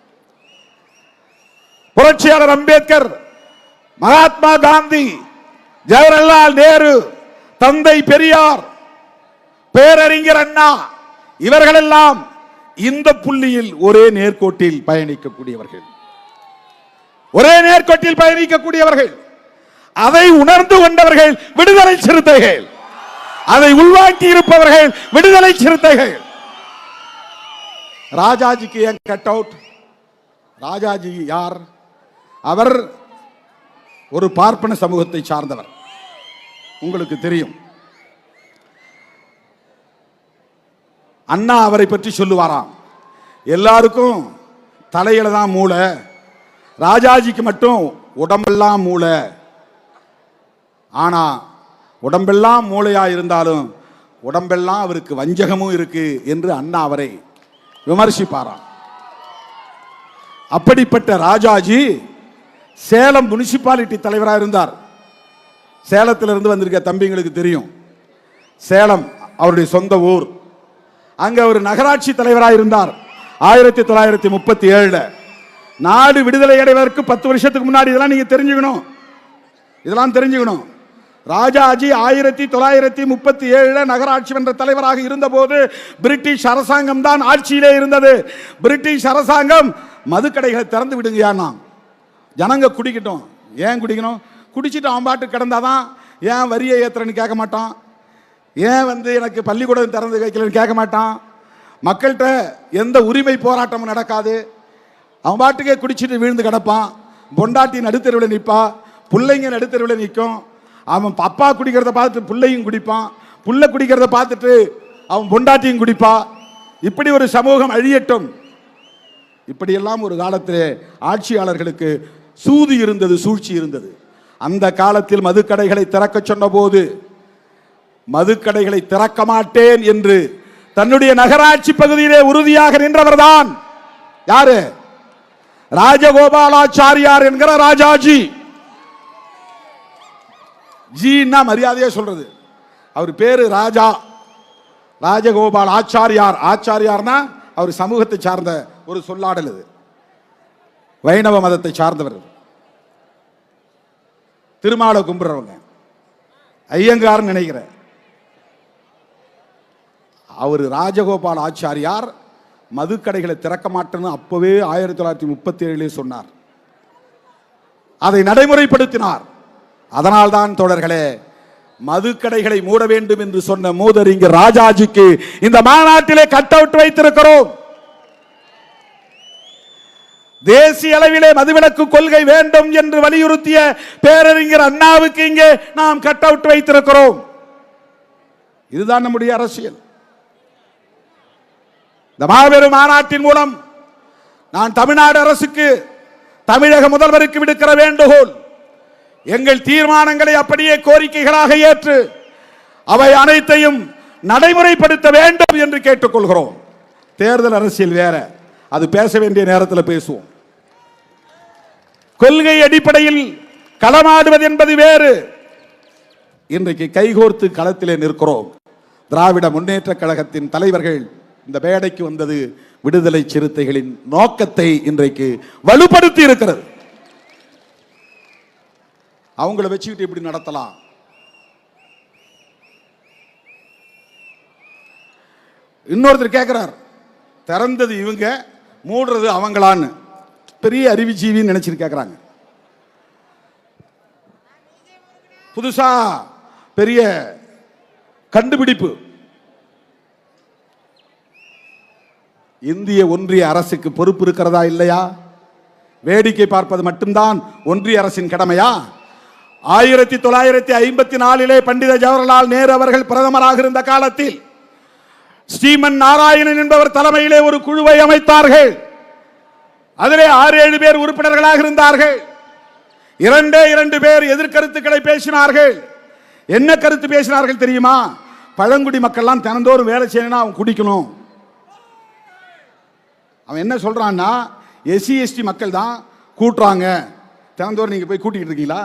புரட்சியாளர் அம்பேத்கர், மகாத்மா காந்தி, ஜவஹர்லால் நேரு, தந்தை பெரியார், பேரறிஞர் அண்ணா, இவர்களெல்லாம் இந்த புள்ளியில் ஒரே நேர்கோட்டில் பயணிக்கக்கூடியவர்கள். ஒரே நேர்கோட்டில் பயணிக்கக்கூடியவர்கள். அதை உணர்ந்து கொண்டவர்கள் விடுதலை சிறுத்தைகள். அதை உள்வாங்கி இருப்பவர்கள் விடுதலை சிறுத்தைகள். ராஜாஜிக்கு ஏன் கட் அவுட்? ராஜாஜி யார்? அவர் ஒரு பார்ப்பன சமூகத்தை சார்ந்தவர், உங்களுக்கு தெரியும். அண்ணா அவரை பற்றி சொல்லுவாராம், எல்லாருக்கும் தலையில தான் மூளை, ராஜாஜிக்கு மட்டும் உடம்பெல்லாம் மூளை. ஆனா உடம்பெல்லாம் மூளையா இருந்தாலும் உடம்பெல்லாம் அவருக்கு வஞ்சகமும் இருக்கு என்று அண்ணா அவரை விமர்சிப்பாராம். அப்படிப்பட்ட ராஜாஜி சேலம் முனிசிபாலிட்டி தலைவராக இருந்தார். சேலத்திலிருந்து வந்திருக்க தம்பிங்களுக்கு தெரியும், சேலம் அவருடைய சொந்த ஊர். அங்க ஒரு நகராட்சி தலைவராக இருந்தார் 1937. நாடு விடுதலை அடைவதற்கு 10 வருஷத்துக்கு முன்னாடி. இதெல்லாம் நீங்க தெரிஞ்சுக்கணும், இதெல்லாம் தெரிஞ்சுக்கணும். ராஜாஜி 1937 நகராட்சி மன்ற தலைவராக இருந்தபோது பிரிட்டிஷ் அரசாங்கம் தான் ஆட்சியிலே இருந்தது. பிரிட்டிஷ் அரசாங்கம் மதுக்கடைகளை திறந்து விடுங்கயானா, ஜனங்க குடிக்கட்டும். ஏன் குடிக்கணும்? குடிச்சிட்டு அவன் பாட்டு கிடந்தாதான். ஏன் வரியை ஏத்துறன்னு கேட்க மாட்டான், ஏன் எனக்கு பள்ளிக்கூடம் திறந்து வைக்கலன்னு கேட்க மாட்டான். மக்கள்கிட்ட எந்த உரிமை போராட்டமும் நடக்காது. அவன் பாட்டுக்கே குடிச்சிட்டு விழுந்து கிடப்பான். பொண்டாட்டி நடுத்தருவில் நிற்பா, பிள்ளைங்க நடுத்தருவில் நிற்கும். அவன் அப்பா குடிக்கிறத பார்த்துட்டு பிள்ளையும் குடிப்பான், புள்ள குடிக்கிறத பார்த்துட்டு அவன் பொண்டாட்டியும் குடிப்பா. இப்படி ஒரு சமூகம் அழியட்டும். இப்படியெல்லாம் ஒரு காலத்திலே ஆட்சியாளர்களுக்கு சூது இருந்தது, சூழ்ச்சி இருந்தது. அந்த காலத்தில் மதுக்கடைகளை திறக்க சொன்ன போது மதுக்கடைகளை திறக்க மாட்டேன் என்று தன்னுடைய நகராட்சி பகுதியிலே உறுதியாக நின்றவர் தான் யாரு? ராஜகோபாலாச்சாரியார் என்கிற ராஜாஜி. ஜீன்னா மரியாதையா சொல்றது, அவர் பேரு ராஜா, ராஜகோபால் ஆச்சாரியார். ஆச்சாரியார்னா அவர் சமூகத்தை சார்ந்த ஒரு சொல்லாடல். இது வைணவ மதத்தை சார்ந்தவர். திருமாலை கும்பிடுறவங்க, ஐயங்கார் நினைக்கிற அவர் ராஜகோபால் ஆச்சாரியார் மதுக்கடைகளை திறக்க மாட்டேன்னு அப்பவே 1937 சொன்னார். அதை நடைமுறைப்படுத்தினார். அதனால்தான் தோழர்களே, மதுக்கடைகளை மூட வேண்டும் என்று சொன்ன மூதறிஞர் ராஜாஜிக்கு இந்த மாநாட்டிலே கட் அவுட் வைத்திருக்கிறோம். தேசிய அளவிலே மதுவிலக்கு கொள்கை வேண்டும் என்று வலியுறுத்திய பேரறிஞர் அண்ணாவுக்கு இங்கே நாம் கட் அவுட் வைத்திருக்கிறோம். இதுதான் நம்முடைய அரசியல். இந்த மாபெரும் மாநாட்டின் மூலம் நான் தமிழ்நாடு அரசுக்கு, தமிழக முதல்வருக்கு விடுக்கிற வேண்டுகோள், எங்கள் தீர்மானங்களை அப்படியே கோரிக்கைகளாக ஏற்று அவை அனைத்தையும் நடைமுறைப்படுத்த வேண்டும் என்று கேட்டுக்கொள்கிறோம். தேர்தல் அரசியல் வேற, அது பேச வேண்டிய நேரத்தில் பேசுவோம். கொள்கை அடிப்படையில் களமாடுவது என்பது வேறு. இன்றைக்கு கைகோர்த்து களத்திலே நிற்கிறோம். திராவிட முன்னேற்ற கழகத்தின் தலைவர்கள் இந்த மேடைக்கு வந்தது விடுதலை சிறுத்தைகளின் நோக்கத்தை இன்றைக்கு வலுப்படுத்தி இருக்கிறது. அவங்கள வச்சுக்கிட்டு இப்படி நடத்தலாம். இன்னொருத்தர் கேட்கிறார், திறந்தது இவங்க மூடுறது அவங்களான்னு. பெரிய அறிவுஜீவின்னு நினைச்சிட்டு கேட்கிறாங்க. புதுசா பெரிய கண்டுபிடிப்பு. இந்திய ஒன்றிய அரசுக்கு பொறுப்பு இருக்கிறதா இல்லையா? வேடிக்கை பார்ப்பது மட்டும்தான் ஒன்றிய அரசின் கடமையா? 1954 பண்டித ஜவஹர்லால் நேரு அவர்கள் பிரதமராக இருந்த காலத்தில் ஸ்ரீமன் நாராயணன் என்பவர் தலைமையிலே ஒரு குழுவை அமைத்தார்கள். அதிலே 6-7 பேர் உறுப்பினர்களாக இருந்தார்கள். 2 பேர் எதிர்கருத்துக்களை பேசினார்கள். என்ன கருத்து பேசினார்கள் தெரியுமா? பழங்குடி மக்கள்லாம் தினந்தோறும் வேலை செய்யணும்னா அவன் குடிக்கணும். அவன் என்ன சொல்றான்னா, எஸ்சி எஸ்டி மக்கள் தான் கூட்டுறாங்க, தினந்தோறும் நீங்க போய் கூட்டிட்டு இருக்கீங்களா?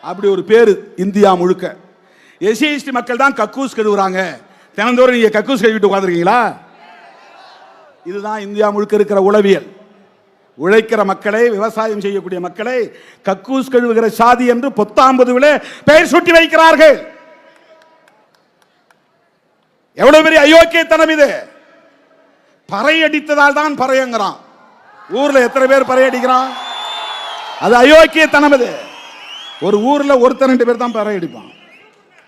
அப்படி ஒரு பேரு இந்தியா முழுக்க. எஸ்சி எஸ்டி மக்கள் தான் கக்கூஸ் கழுவுறாங்க, தினந்தோறும் நீங்க கக்கூஸ் கழுவிட்டு உட்கார்ந்துருக்கீங்களா? இதுதான் இந்தியா முழுக்க இருக்கிற உளவியல். உழைக்கிற மக்களை, விவசாயம் செய்யக்கூடிய மக்களை கக்கூஸ் கழுவுகிற சாதி என்று 19 பெயர் சூட்டி வைக்கிறார்கள். எவ்வளவு பெரிய அயோக்கியத்தனம் இது! பறை அடித்ததால் தான் பறையங்கிறான். ஊர்ல எத்தனை பேர் பறை அடிக்கிறான்? அது அயோக்கியத்தனம். இது ஒரு ஊர்ல ஒருத்தர் 2 பேர் தான் பறை அடிப்பான்,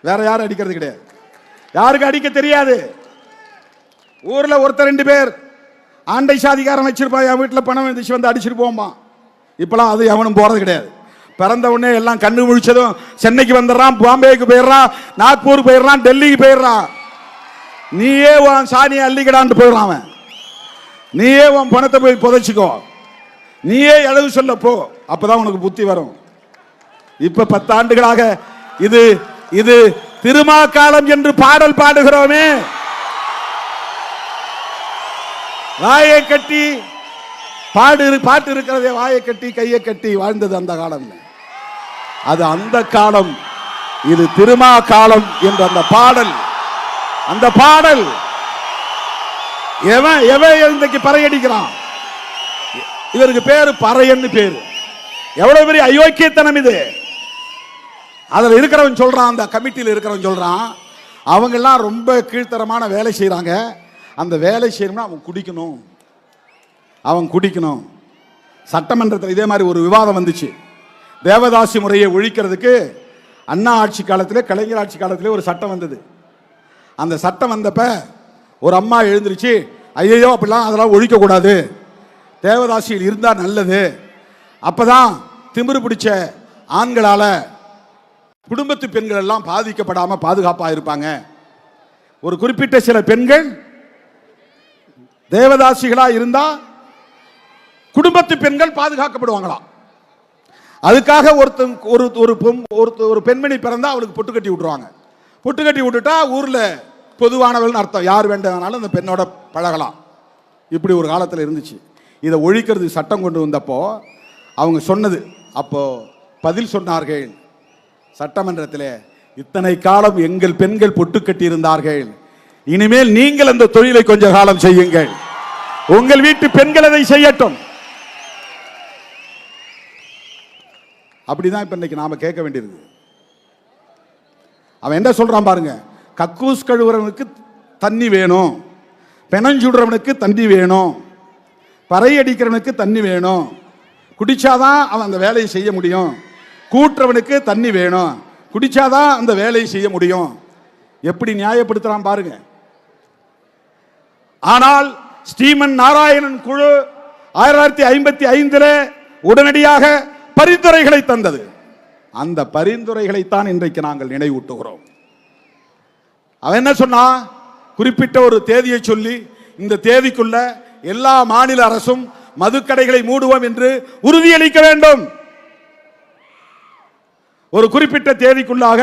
வேற யாரும் அடிக்கிறது கிடையாது. யாருக்கு அடிக்க தெரியாது. ஊர்ல ஒருத்தர் 2 பேர் ஆண்டை சாதிகாரன் வச்சிருப்பான், என் வீட்டில் பணம் வந்துச்சு வந்து அடிச்சுட்டு போவான். இப்பெல்லாம் அது எவனும் போறது கிடையாது. பிறந்த உடனே எல்லாம் கண்ணு முழிச்சதும் சென்னைக்கு வந்துடுறான், பாம்பேக்கு போயிடுறான், நாக்பூர் போயிடுறான், டெல்லிக்கு போயிடுறான். நீயே உன் சாணியை அள்ளிக்கடான்ட்டு போயிடுறான் அவன். நீயே உன் பணத்தை போய் புதைச்சிக்கோ, நீயே எழுது சொல்ல போ, அப்பதான் உனக்கு புத்தி வரும். இப்ப 10 ஆண்டுகளாக இது இது திருமாக்காலம் என்று பாடல் பாடுகிறோமே, வாயை கட்டி பாட்டு இருக்கிறதே, வாயை கட்டி கையை கட்டி வாழ்ந்தது அந்த காலம். அது அந்த காலம். இது திருமா காலம் என்ற அந்த பாடல் எவன் இன்றைக்கு பறையடிக்கிறான்? இவருக்கு பேரு பறையன்னு பேரு. எவ்வளவு பெரிய அயோக்கியத்தனம் இது! அதுல இருக்கிறவன் சொல்றான், அந்த கமிட்டியில் இருக்கிறவன் சொல்றான், அவங்க எல்லாம் ரொம்ப கீழ்த்தரமான வேலை செய்யறாங்க, அந்த வேலை செய்யணும்னா அவன் குடிக்கணும். சட்டமன்றத்தில் இதே மாதிரி ஒரு விவாதம் வந்துச்சு. தேவதாசி முறையை ஒழிக்கிறதுக்கு அண்ணா ஆட்சி காலத்திலே, கலைஞர் ஆட்சி காலத்திலே ஒரு சட்டம் வந்தது. அந்த சட்டம் வந்தப்ப ஒரு அம்மா எழுந்திருச்சு, ஐயோ அப்படிலாம் அதெல்லாம் ஒழிக்க கூடாது, தேவதாசியில் இருந்தா நல்லது, அப்பதான் திமிரு பிடிச்ச ஆண்களால குடும்பத்து பெண்கள் எல்லாம் பாதிக்கப்படாம பாதுகாப்பா இருப்பாங்க. ஒரு குறிப்பிட்ட சில பெண்கள் தேவதாசிகளா இருந்தா குடும்பத்து பெண்கள் பாதுகாக்கப்படுவாங்களாம். அதுக்காக ஒரு பெண்மணி பிறந்தா அவளுக்கு பொட்டு கட்டி விட்டுருவாங்க. பொட்டு கட்டி விட்டுட்டா ஊர்ல பொதுவானவள்னு அர்த்தம், யார் வேண்டாலும் அந்த பெண்ணோட பழகலாம். இப்படி ஒரு காலத்தில் இருந்துச்சு. இதை ஒழிக்கிறது சட்டம் கொண்டு வந்தப்போ அவங்க சொன்னது, அப்போ பதில் சொன்னார்கள் சட்டமன்றத்தில், இத்தனை காலம் எங்கள் பெண்கள் பொட்டு கட்டி இருந்தார்கள், இனிமேல் நீங்கள் அந்த தொழிலை கொஞ்ச காலம் செய்யுங்கள், உங்கள் வீட்டு பெண்கள் அதை செய்யட்டும். அப்படிதான் இப்ப இன்னைக்கு நாம கேட்க வேண்டியிருக்கு. அவன் என்ன சொல்றான் பாருங்க, கக்கூஸ் கழுவுறவனுக்கு தண்ணி வேணும், பெனஞ்சுடுறவனுக்கு தண்ணி வேணும், பறை அடிக்கிறவனுக்கு தண்ணி வேணும், குடிச்சாதான் அவன் அந்த வேலையை செய்ய முடியும், கூட்டுறவனுக்கு தண்ணி வேணும், குடிச்சாதான் அந்த வேலையை செய்ய முடியும். எப்படி நியாயப்படுத்துறான் பாருங்க. ஆனால் ஸ்ரீமன் நாராயணன் குழு 1955 உடனடியாக பரிந்துரைகளை தந்தது. அந்த பரிந்துரைகளைத்தான் இன்றைக்கு நாங்கள் நினைவூட்டுகிறோம். அவன் என்ன சொன்னா, குறிப்பிட்ட ஒரு தேதியை சொல்லி, இந்த தேதிக்குள்ள எல்லா மாநில அரசும் மதுக்கடைகளை மூடுவோம் என்று உறுதியளிக்க வேண்டும். ஒரு குறிப்பிட்ட தேதிக்குள்ளாக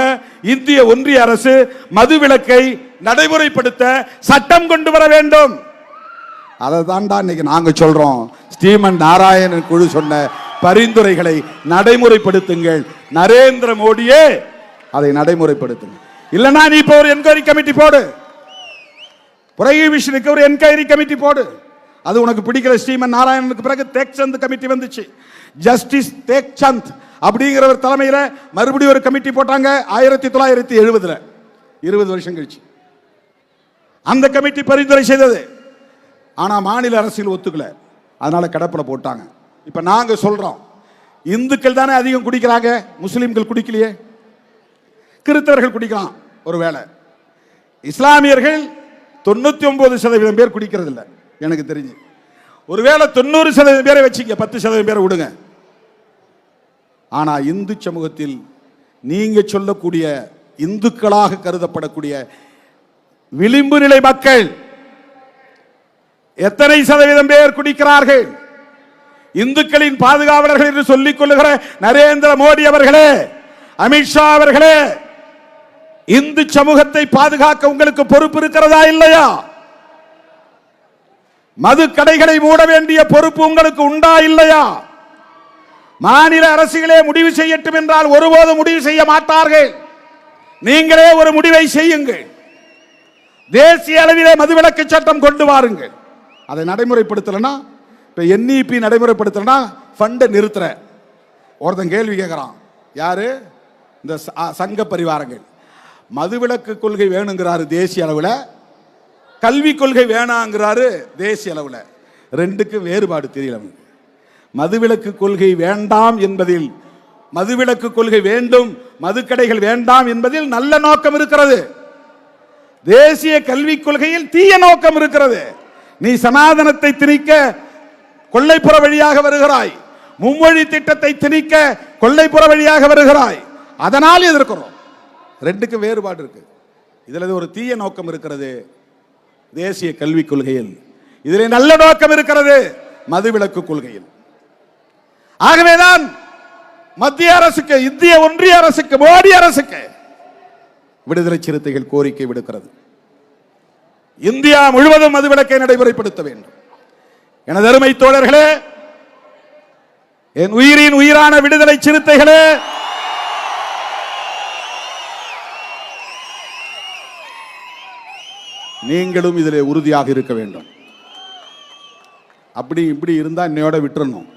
இந்திய ஒன்றிய அரசு மது விலக்கை நடைமுறைப்படுத்த சட்டம் கொண்டு வர வேண்டும். அதை தான்டா இன்னைக்கு நாங்க சொல்றோம். ஸ்ரீமன் நாராயணன் குழு சொன்ன பரிந்துரைகளை நடைமுறைப்படுத்துங்கள். நரேந்திர மோடியே அதை நடைமுறைப்படுத்துங்க. இல்லனா நீ இப்போ ஒரு என்கொயரி கமிட்டி போடு, புரோஹிபிஷனுக்கு ஒரு என்கொயரி கமிட்டி போடு. அது உனக்கு பிடிக்கல. ஸ்ரீமன் நாராயணனுக்கு பிறகு தேக்சந்த் கமிட்டி வந்துச்சு. ஜஸ்டிஸ் தேக்சந்த் அப்படிங்கிறவர் தலைமையில் மறுபடியும் ஒரு கமிட்டி போட்டாங்க 1970, 20 வருஷம் கழிச்சு. அந்த கமிட்டி பரிந்துரை செய்தது. ஆனா மாநில அரசியல் ஒத்துக்கல, அதனால கடப்புல போட்டாங்க. இப்ப நாங்க சொல்றோம், இந்துக்கள் தானே அதிகம் குடிக்கிறாங்க, முஸ்லிம்கள் குடிக்கலையே, கிறிஸ்தவர்கள் குடிக்கலாம் ஒருவேளை, இஸ்லாமியர்கள் 99% பேர் குடிக்கிறது இல்லை எனக்கு தெரிஞ்சு. ஒருவேளை 90% பேரை வச்சுக்க, 10% பேரை விடுங்க. ஆனா இந்து சமூகத்தில் நீங்க சொல்லக்கூடிய இந்துக்களாக கருதப்படக்கூடிய விளிம்பு நிலை மக்கள் எத்தனை சதவீதம் பேர் குடிக்கிறார்கள்? இந்துக்களின் பாதுகாவலர்கள் என்று சொல்லிக் கொள்ளுகிற நரேந்திர மோடி அவர்களே, அமித்ஷா அவர்களே, இந்து சமூகத்தை பாதுகாக்க உங்களுக்கு பொறுப்பு இருக்கிறதா இல்லையா? மது கடைகளை மூட வேண்டிய பொறுப்பு உங்களுக்கு உண்டா இல்லையா? மாநில அரசுகளே முடிவு செய்யட்டும் என்றால் ஒருபோதும் முடிவு செய்ய மாட்டார்கள். நீங்களே ஒரு முடிவை செய்யுங்கள். தேசிய அளவிலே மதுவிலக்கு சட்டம் கொண்டு வாருங்கள். அதை நடைமுறைப்படுத்தலனா, இப்ப NEP நடைமுறைப்படுத்தலனா ஃபண்டை நிறுத்துற ஒருத்தன் கேள்வி கேட்கிறான். யாரு? இந்த சங்க பரிவாரங்கள். மதுவிலக்கு கொள்கை வேணுங்கிறாரு தேசிய அளவில், கல்வி கொள்கை வேணாங்கிறாரு தேசிய அளவில். ரெண்டுக்கு வேறுபாடு தெரியல. மதுவிலக்கு கொள்கை வேண்டாம் என்பதில், மதுவிலக்கு கொள்கை வேண்டும், மதுக்கடைகள் வேண்டாம் என்பதில் நல்ல நோக்கம் இருக்கிறது. தேசிய கல்விக் கொள்கையில் தீய நோக்கம் இருக்கிறது. நீ சனாதனத்தை திணிக்க கொல்லைப்புற வழியாக வருகிறாய், மும்மொழி திட்டத்தை திணிக்க கொல்லைப்புற வழியாக வருகிறாய், அதனால் எதிர்க்கிறோம். ரெண்டுக்கு வேறுபாடு இருக்கு. இதுல ஒரு தீய நோக்கம் இருக்கிறது தேசிய கல்விக் கொள்கையில், இதில் நல்ல நோக்கம் இருக்கிறது மதுவிலக்கு கொள்கையில். ஆகவேதான் மத்திய அரசுக்கு, இந்திய ஒன்றிய அரசுக்கு, மோடி அரசுக்கு விடுதலை சிறுத்தைகள் கோரிக்கை விடுக்கிறது. இந்தியா முழுவதும் மதுவிலக்கை நடைமுறைப்படுத்த வேண்டும். எனது அருமை தோழர்களே, என் உயிரின் உயிரான விடுதலை சிறுத்தைகளே, நீங்களும் இதிலே உறுதியாக இருக்க வேண்டும். அப்படி இப்படி இருந்தா என்னையோட விட்டுறணும்.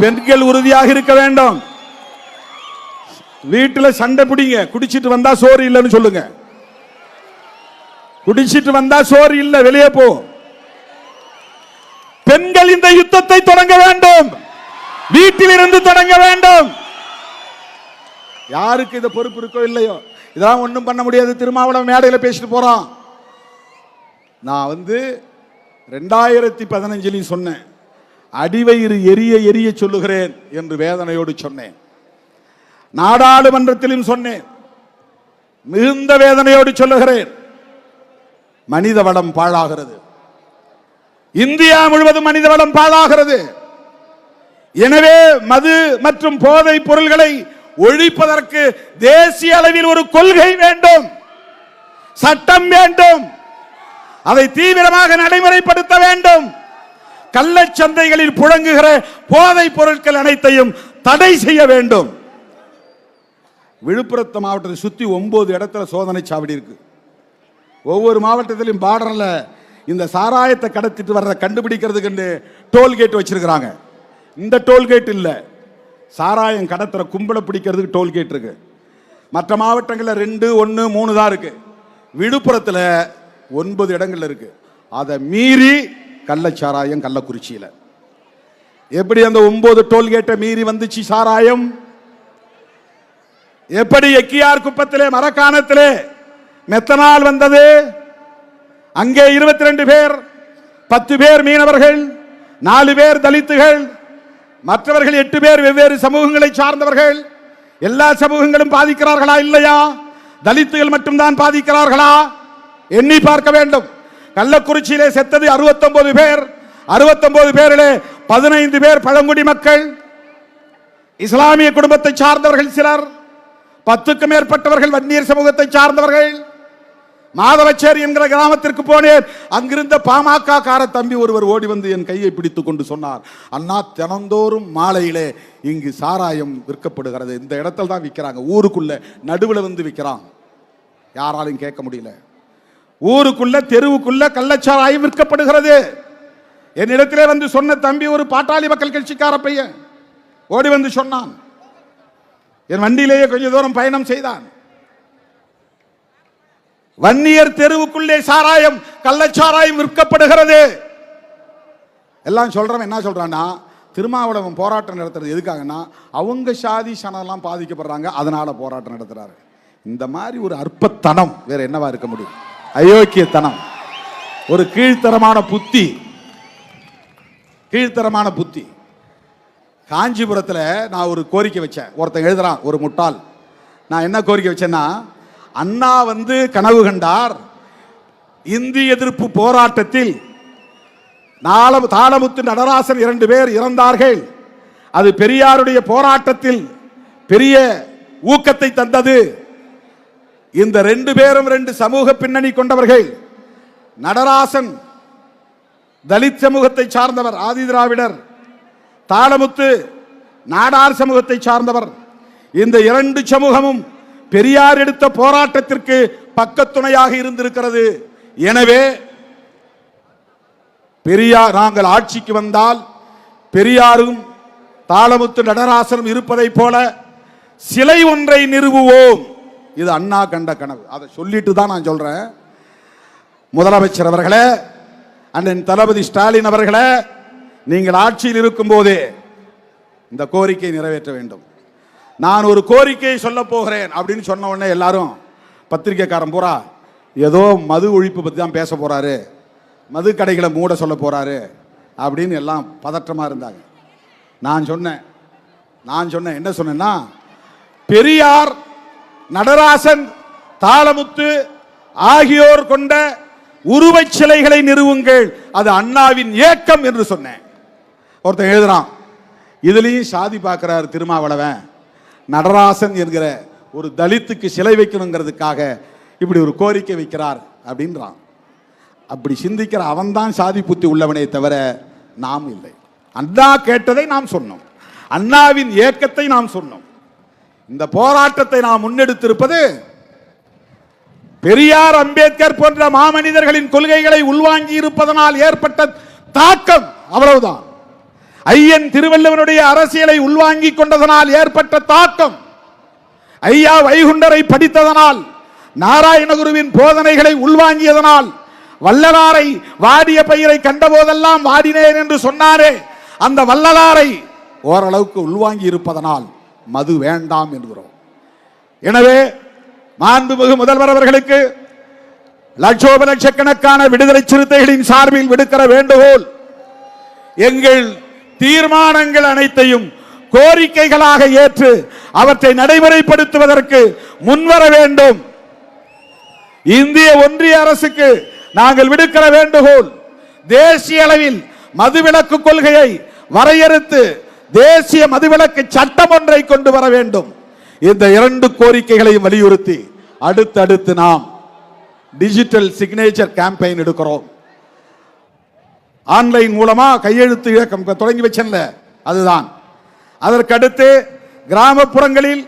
பெண்கள் உறுதியாக இருக்க வேண்டும். வீட்டில் சண்டை பிடிங்க, குடிச்சிட்டு வந்தா சோறு இல்லைன்னு சொல்லுங்க. குடிச்சிட்டு வந்தா சோறு இல்லை, வெளியே போ. பெண்கள் இந்த யுத்தத்தை தொடங்க வேண்டும், வீட்டில் இருந்து தொடங்க வேண்டும். யாருக்கு இந்த பொறுப்பு இருக்கோ இல்லையோ, இதெல்லாம் ஒன்றும் பண்ண முடியாது. திருமாவளவன் மேடையில் பேசிட்டு போறான். நான் 2015 சொன்னேன், அடிவயிறு எரிய எரிய சொல்லுகிறேன் என்று வேதனையோடு சொன்னேன். நாடாளுமன்றத்திலும் சொன்னேன், மிகுந்த வேதனையோடு சொல்லுகிறேன். மனித வளம் பாழாகிறது, இந்தியா முழுவதும் மனித வளம் பாழாகிறது. எனவே மது மற்றும் போதை பொருள்களை ஒழிப்பதற்கு தேசிய அளவில் ஒரு கொள்கை வேண்டும், சட்டம் வேண்டும், அதை தீவிரமாக நடைமுறைப்படுத்த வேண்டும். கள்ளச்சந்தைகளில் புழங்குகிற போதை பொருட்கள் அனைத்தையும் தடை செய்ய வேண்டும். விழுப்புரத்து மாவட்டத்தை சுற்றி 9 இடத்துல சோதனை சாவடி இருக்கு. ஒவ்வொரு மாவட்டத்திலும் பார்டர்ல இந்த சாராயத்தை கடத்திட்டு வர்றதை கண்டுபிடிக்கிறதுக்கு டோல்கேட் வச்சிருக்கிறாங்க. இந்த டோல்கேட் இல்ல, சாராயம் கடத்துற கும்பலை பிடிக்கிறதுக்கு டோல்கேட் இருக்கு. மற்ற மாவட்டங்களில் 2, 1, 3 தான் இருக்கு. விழுப்புரத்தில் 9 இடங்கள்ல இருக்கு. அதை மீறி கள்ளச்சாராயம் கள்ளக்குறிச்சியில். எப்படி அந்த 9 டோல்கேட்டை மீறி வந்துச்சு சாராயம்? எப்படி எக்கியார் குப்பத்திலே மரக்காணத்திலே மெத்தனால் வந்தது? அங்கே 22 பேர், 10 பேர் மீனவர்கள், 4 பேர் தலித்துகள், மற்றவர்கள் 8 பேர் வெவ்வேறு சமூகங்களை சார்ந்தவர்கள். எல்லா சமூகங்களும் பாதிக்கிறார்களா இல்லையா? தலித்துகள் மட்டும்தான் பாதிக்கிறார்களா? எண்ணி பார்க்க வேண்டும். கள்ளக்குறிச்சியிலே செத்தது 69 பேர். 69 பேரிலே 15 பேர் பழங்குடி மக்கள், இஸ்லாமிய குடும்பத்தை சார்ந்தவர்கள் சிலர், 10க்கும் மேற்பட்டவர்கள் வன்னியர் சமூகத்தை சார்ந்தவர்கள். மாதவச்சேரி என்கிற கிராமத்திற்கு போனேன். அங்கிருந்த பாமக கார தம்பி ஒருவர் ஓடி வந்து என் கையை பிடித்துக் கொண்டு சொன்னார், அண்ணா, தினந்தோறும் மாலையிலே இங்கு சாராயம் விற்கப்படுகிறது. இந்த இடத்துல தான் விற்கிறாங்க, ஊருக்குள்ள நடுவில் வந்து விற்கிறான், யாராலும் கேட்க முடியல. ஊருக்குள்ள தெருவுக்குள்ள கள்ளச்சாராயம் விற்கப்படுகிறது. என்னிடத்திலே வந்து சொன்ன தம்பி ஒரு பாட்டாளி மக்கள் கட்சிக்கார பையன் ஓடி வந்து சொன்னான். என் வண்டியிலேயே கொஞ்ச தூரம் பயணம் செய்தான். வன்னியர் தெருவுக்குள்ளே சாராயம், கள்ளச்சாராயம் விற்கப்படுகிறது. எல்லாம் சொல்றவன் என்ன சொல்றான்னா, திருமாவளவன் போராட்டம் நடத்துறது எதுக்காகனா அவங்க சாதி சனம்லாம் பாதிக்கப்படுறாங்க, அதனால போராட்டம் நடத்துறாரு. இந்த மாதிரி ஒரு அற்பத்தனம் வேற என்னவா இருக்க முடியும்? அயோக்கியத்தனம், ஒரு கீழ்த்தரமான புத்தி, கீழ்த்தரமான புத்தி. காஞ்சிபுரத்தில் நான் ஒரு கோரிக்கை வச்சேன். ஒருத்தன் எழுதுறான், ஒரு முட்டாள். நான் என்ன கோரிக்கை வச்சேன்னா, அண்ணா கனவு கண்டார், இந்திய எதிர்ப்பு போராட்டத்தில் தாளமுத்து நடராசன் 2 பேர் இறந்தார்கள். அது பெரியாருடைய போராட்டத்தில் பெரிய ஊக்கத்தை தந்தது. இந்த 2 பேரும் 2 சமூக பின்னணி கொண்டவர்கள். நடராசன் தலித் சமூகத்தை சார்ந்தவர், ஆதி திராவிடர். தாளமுத்து நாடார் சமூகத்தை சார்ந்தவர். இந்த 2 சமூகமும் பெரியார் எடுத்த போராட்டத்திற்கு பக்கத்துணையாக இருந்திருக்கிறது. எனவே பெரியார் நாங்கள் ஆட்சிக்கு வந்தால் பெரியாரும் தாளமுத்து நடராசனும் இருப்பதை போல சிலை ஒன்றை நிறுவுவோம். இது அண்ணா கண்ட கனவு. அதை சொல்லிட்டு தான் நான் சொல்றேன். முதலமைச்சர் அவர்களே, அண்ணன் தளபதி ஸ்டாலின் அவர்களே, நீங்கள் ஆட்சியில் இருக்கும் போதே இந்த கோரிக்கை நிறைவேற்ற வேண்டும். நான் ஒரு கோரிக்கையை சொல்ல போகிறேன் அப்படின்னு சொன்ன உடனே எல்லாரும் பத்திரிகைக்காரன் பூரா ஏதோ மது ஒழிப்பு பற்றி தான் பேச போறாரு, மது கடைகளை மூட சொல்ல போறாரு அப்படின்னு எல்லாம் பதற்றமா இருந்தாங்க. நான் சொன்னேன் என்ன சொன்னேன்னா, பெரியார், நடராசன், தாளமுத்து ஆகியோர் கொண்ட உருவச் சிலைகளை நிறுவுங்கள், அது அண்ணாவின் ஏக்கம் என்று சொன்னேன். ஒருத்தன் எழுதுறான், இதுலயும் சாதி பார்க்கிறார் திருமாவளவன், நடராசன் என்கிற ஒரு தலித்துக்கு சிலை வைக்கணுங்கிறதுக்காக இப்படி ஒரு கோரிக்கை வைக்கிறார் அப்படின்றான். அப்படி சிந்திக்கிற அவன் தான் சாதி புத்தி உள்ளவனே தவிர நாம் இல்லை. அண்ணா கேட்டதை நாம் சொன்னோம், அண்ணாவின் ஏக்கத்தை நாம் சொன்னோம். இந்த போராட்டத்தை நாம் முன்னெடுத்திருப்பது பெரியார், அம்பேத்கர் போன்ற மாமனிதர்களின் கொள்கைகளை உள்வாங்கி இருப்பதனால் ஏற்பட்ட தாக்கம், அவ்வளவுதான். ஐயன் திருவள்ளுவனுடைய அரசியலை உள்வாங்கி கொண்டதனால் ஏற்பட்ட தாக்கம், ஐயா வைகுண்டரை படித்ததனால், நாராயணகுருவின் போதனைகளை உள்வாங்கியதனால், வள்ளலாரை வாடிய பயிரை கண்டபோதெல்லாம் வாடினேன் என்று சொன்னாரே, அந்த வள்ளலாரை ஓரளவுக்கு உள்வாங்கி இருப்பதனால் மது வேண்டாம் என்கிறோம். எனவே மாண்புமிகு முதல்வர் அவர்களுக்கு லட்சோப லட்சக்கணக்கான விடுதலை சிறுத்தைகளின் சார்பில் விடுக்கிற வேண்டுகோள், எங்கள் தீர்மானங்கள் அனைத்தையும் கோரிக்கைகளாக ஏற்று அவற்றை நடைமுறைப்படுத்துவதற்கு முன்வர வேண்டும். இந்திய ஒன்றிய அரசுக்கு நாங்கள் விடுக்கிற வேண்டுகோள், தேசிய அளவில் மதுவிலக்கு கொள்கையை வரையறுத்து தேசிய மதுவிலக்கு சட்டம் ஒன்றை கொண்டு வர வேண்டும். இந்த 2 கோரிக்கைகளையும் வலியுறுத்தி அடுத்தடுத்து நாம் டிஜிட்டல் சிக்னேச்சர் கேம்பெயின் எடுக்கிறோம். ஆன்லைன் மூலமா கையெழுத்து இயக்கம் தொடங்கி வச்சேன்ல, அதுதான். அதற்கடுத்து கிராமப்புறங்களில்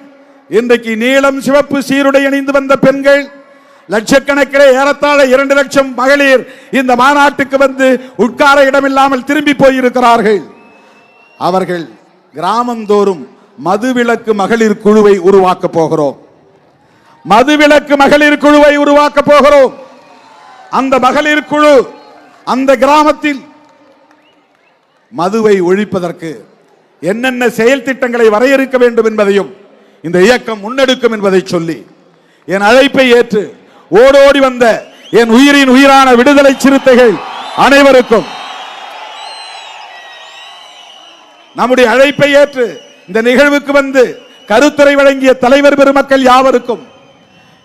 இன்றைக்கு நீலம் சிவப்பு சீருடை அணிந்து வந்த பெண்கள் லட்சக்கணக்கிலே, ஏறத்தாழ 2 லட்சம் மகளிர் இந்த மாநாட்டுக்கு வந்து உட்கார இடமில்லாமல் திரும்பி போயிருக்கிறார்கள். அவர்கள் கிராமந்தோறும் மதுவிலக்கு மகளிர் குழுவை உருவாக்க போகிறோம். மதுவிலக்கு மகளிர் குழுவை உருவாக்க போகிறோம். அந்த மகளிர் குழு அந்த கிராமத்தில் மதுவை ஒழிப்பதற்கு என்னென்ன செயல் திட்டங்களை வரையறுக்க வேண்டும் என்பதையும் இந்த இயக்கம் முன்னெடுக்கும் என்பதை சொல்லி என் அழைப்பை ஏற்று ஓடோடி வந்த என் உயிரின் உயிரான விடுதலை சிறுத்தைகள் அனைவருக்கும், நம்முடைய அழைப்பை ஏற்று இந்த நிகழ்வுக்கு வந்து கருத்துரை வழங்கிய தலைவர் பெருமக்கள் யாவருக்கும்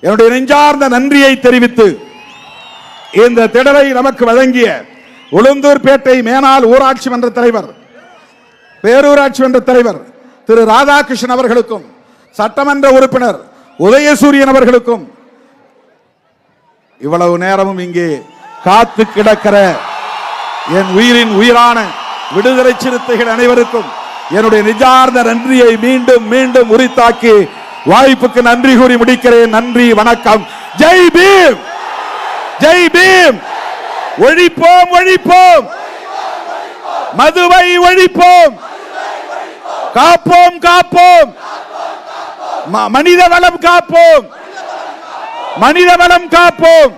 என்னுடைய நெஞ்சார்ந்த நன்றியை தெரிவித்து, இந்த திடலை நமக்கு வழங்கிய உளுந்தூர்பேட்டை மேனாள் ஊராட்சி மன்ற தலைவர், பேரூராட்சி மன்ற தலைவர் திரு ராதாகிருஷ்ணன் அவர்களுக்கும், சட்டமன்ற உறுப்பினர் உதயசூரியன் அவர்களுக்கும், இவ்வளவு நேரமும் இங்கே காத்து கிடக்கிற என் உயிரின் உயிரான விடுதலை சிறுத்தைகள் அனைவருக்கும் என்னுடைய நிஜார்ந்த நன்றியை மீண்டும் மீண்டும் உரித்தாக்கி வாய்ப்புக்கு நன்றி கூறி முடிக்கிறேன். நன்றி, வணக்கம். ஜெய் பீம், ஜெய் பீம். ஒழிப்போம், ஒழிப்போம், மதுவை ஒழிப்போம், காப்போம், காப்போம், மனித வளம் காப்போம், மனித வளம் காப்போம்.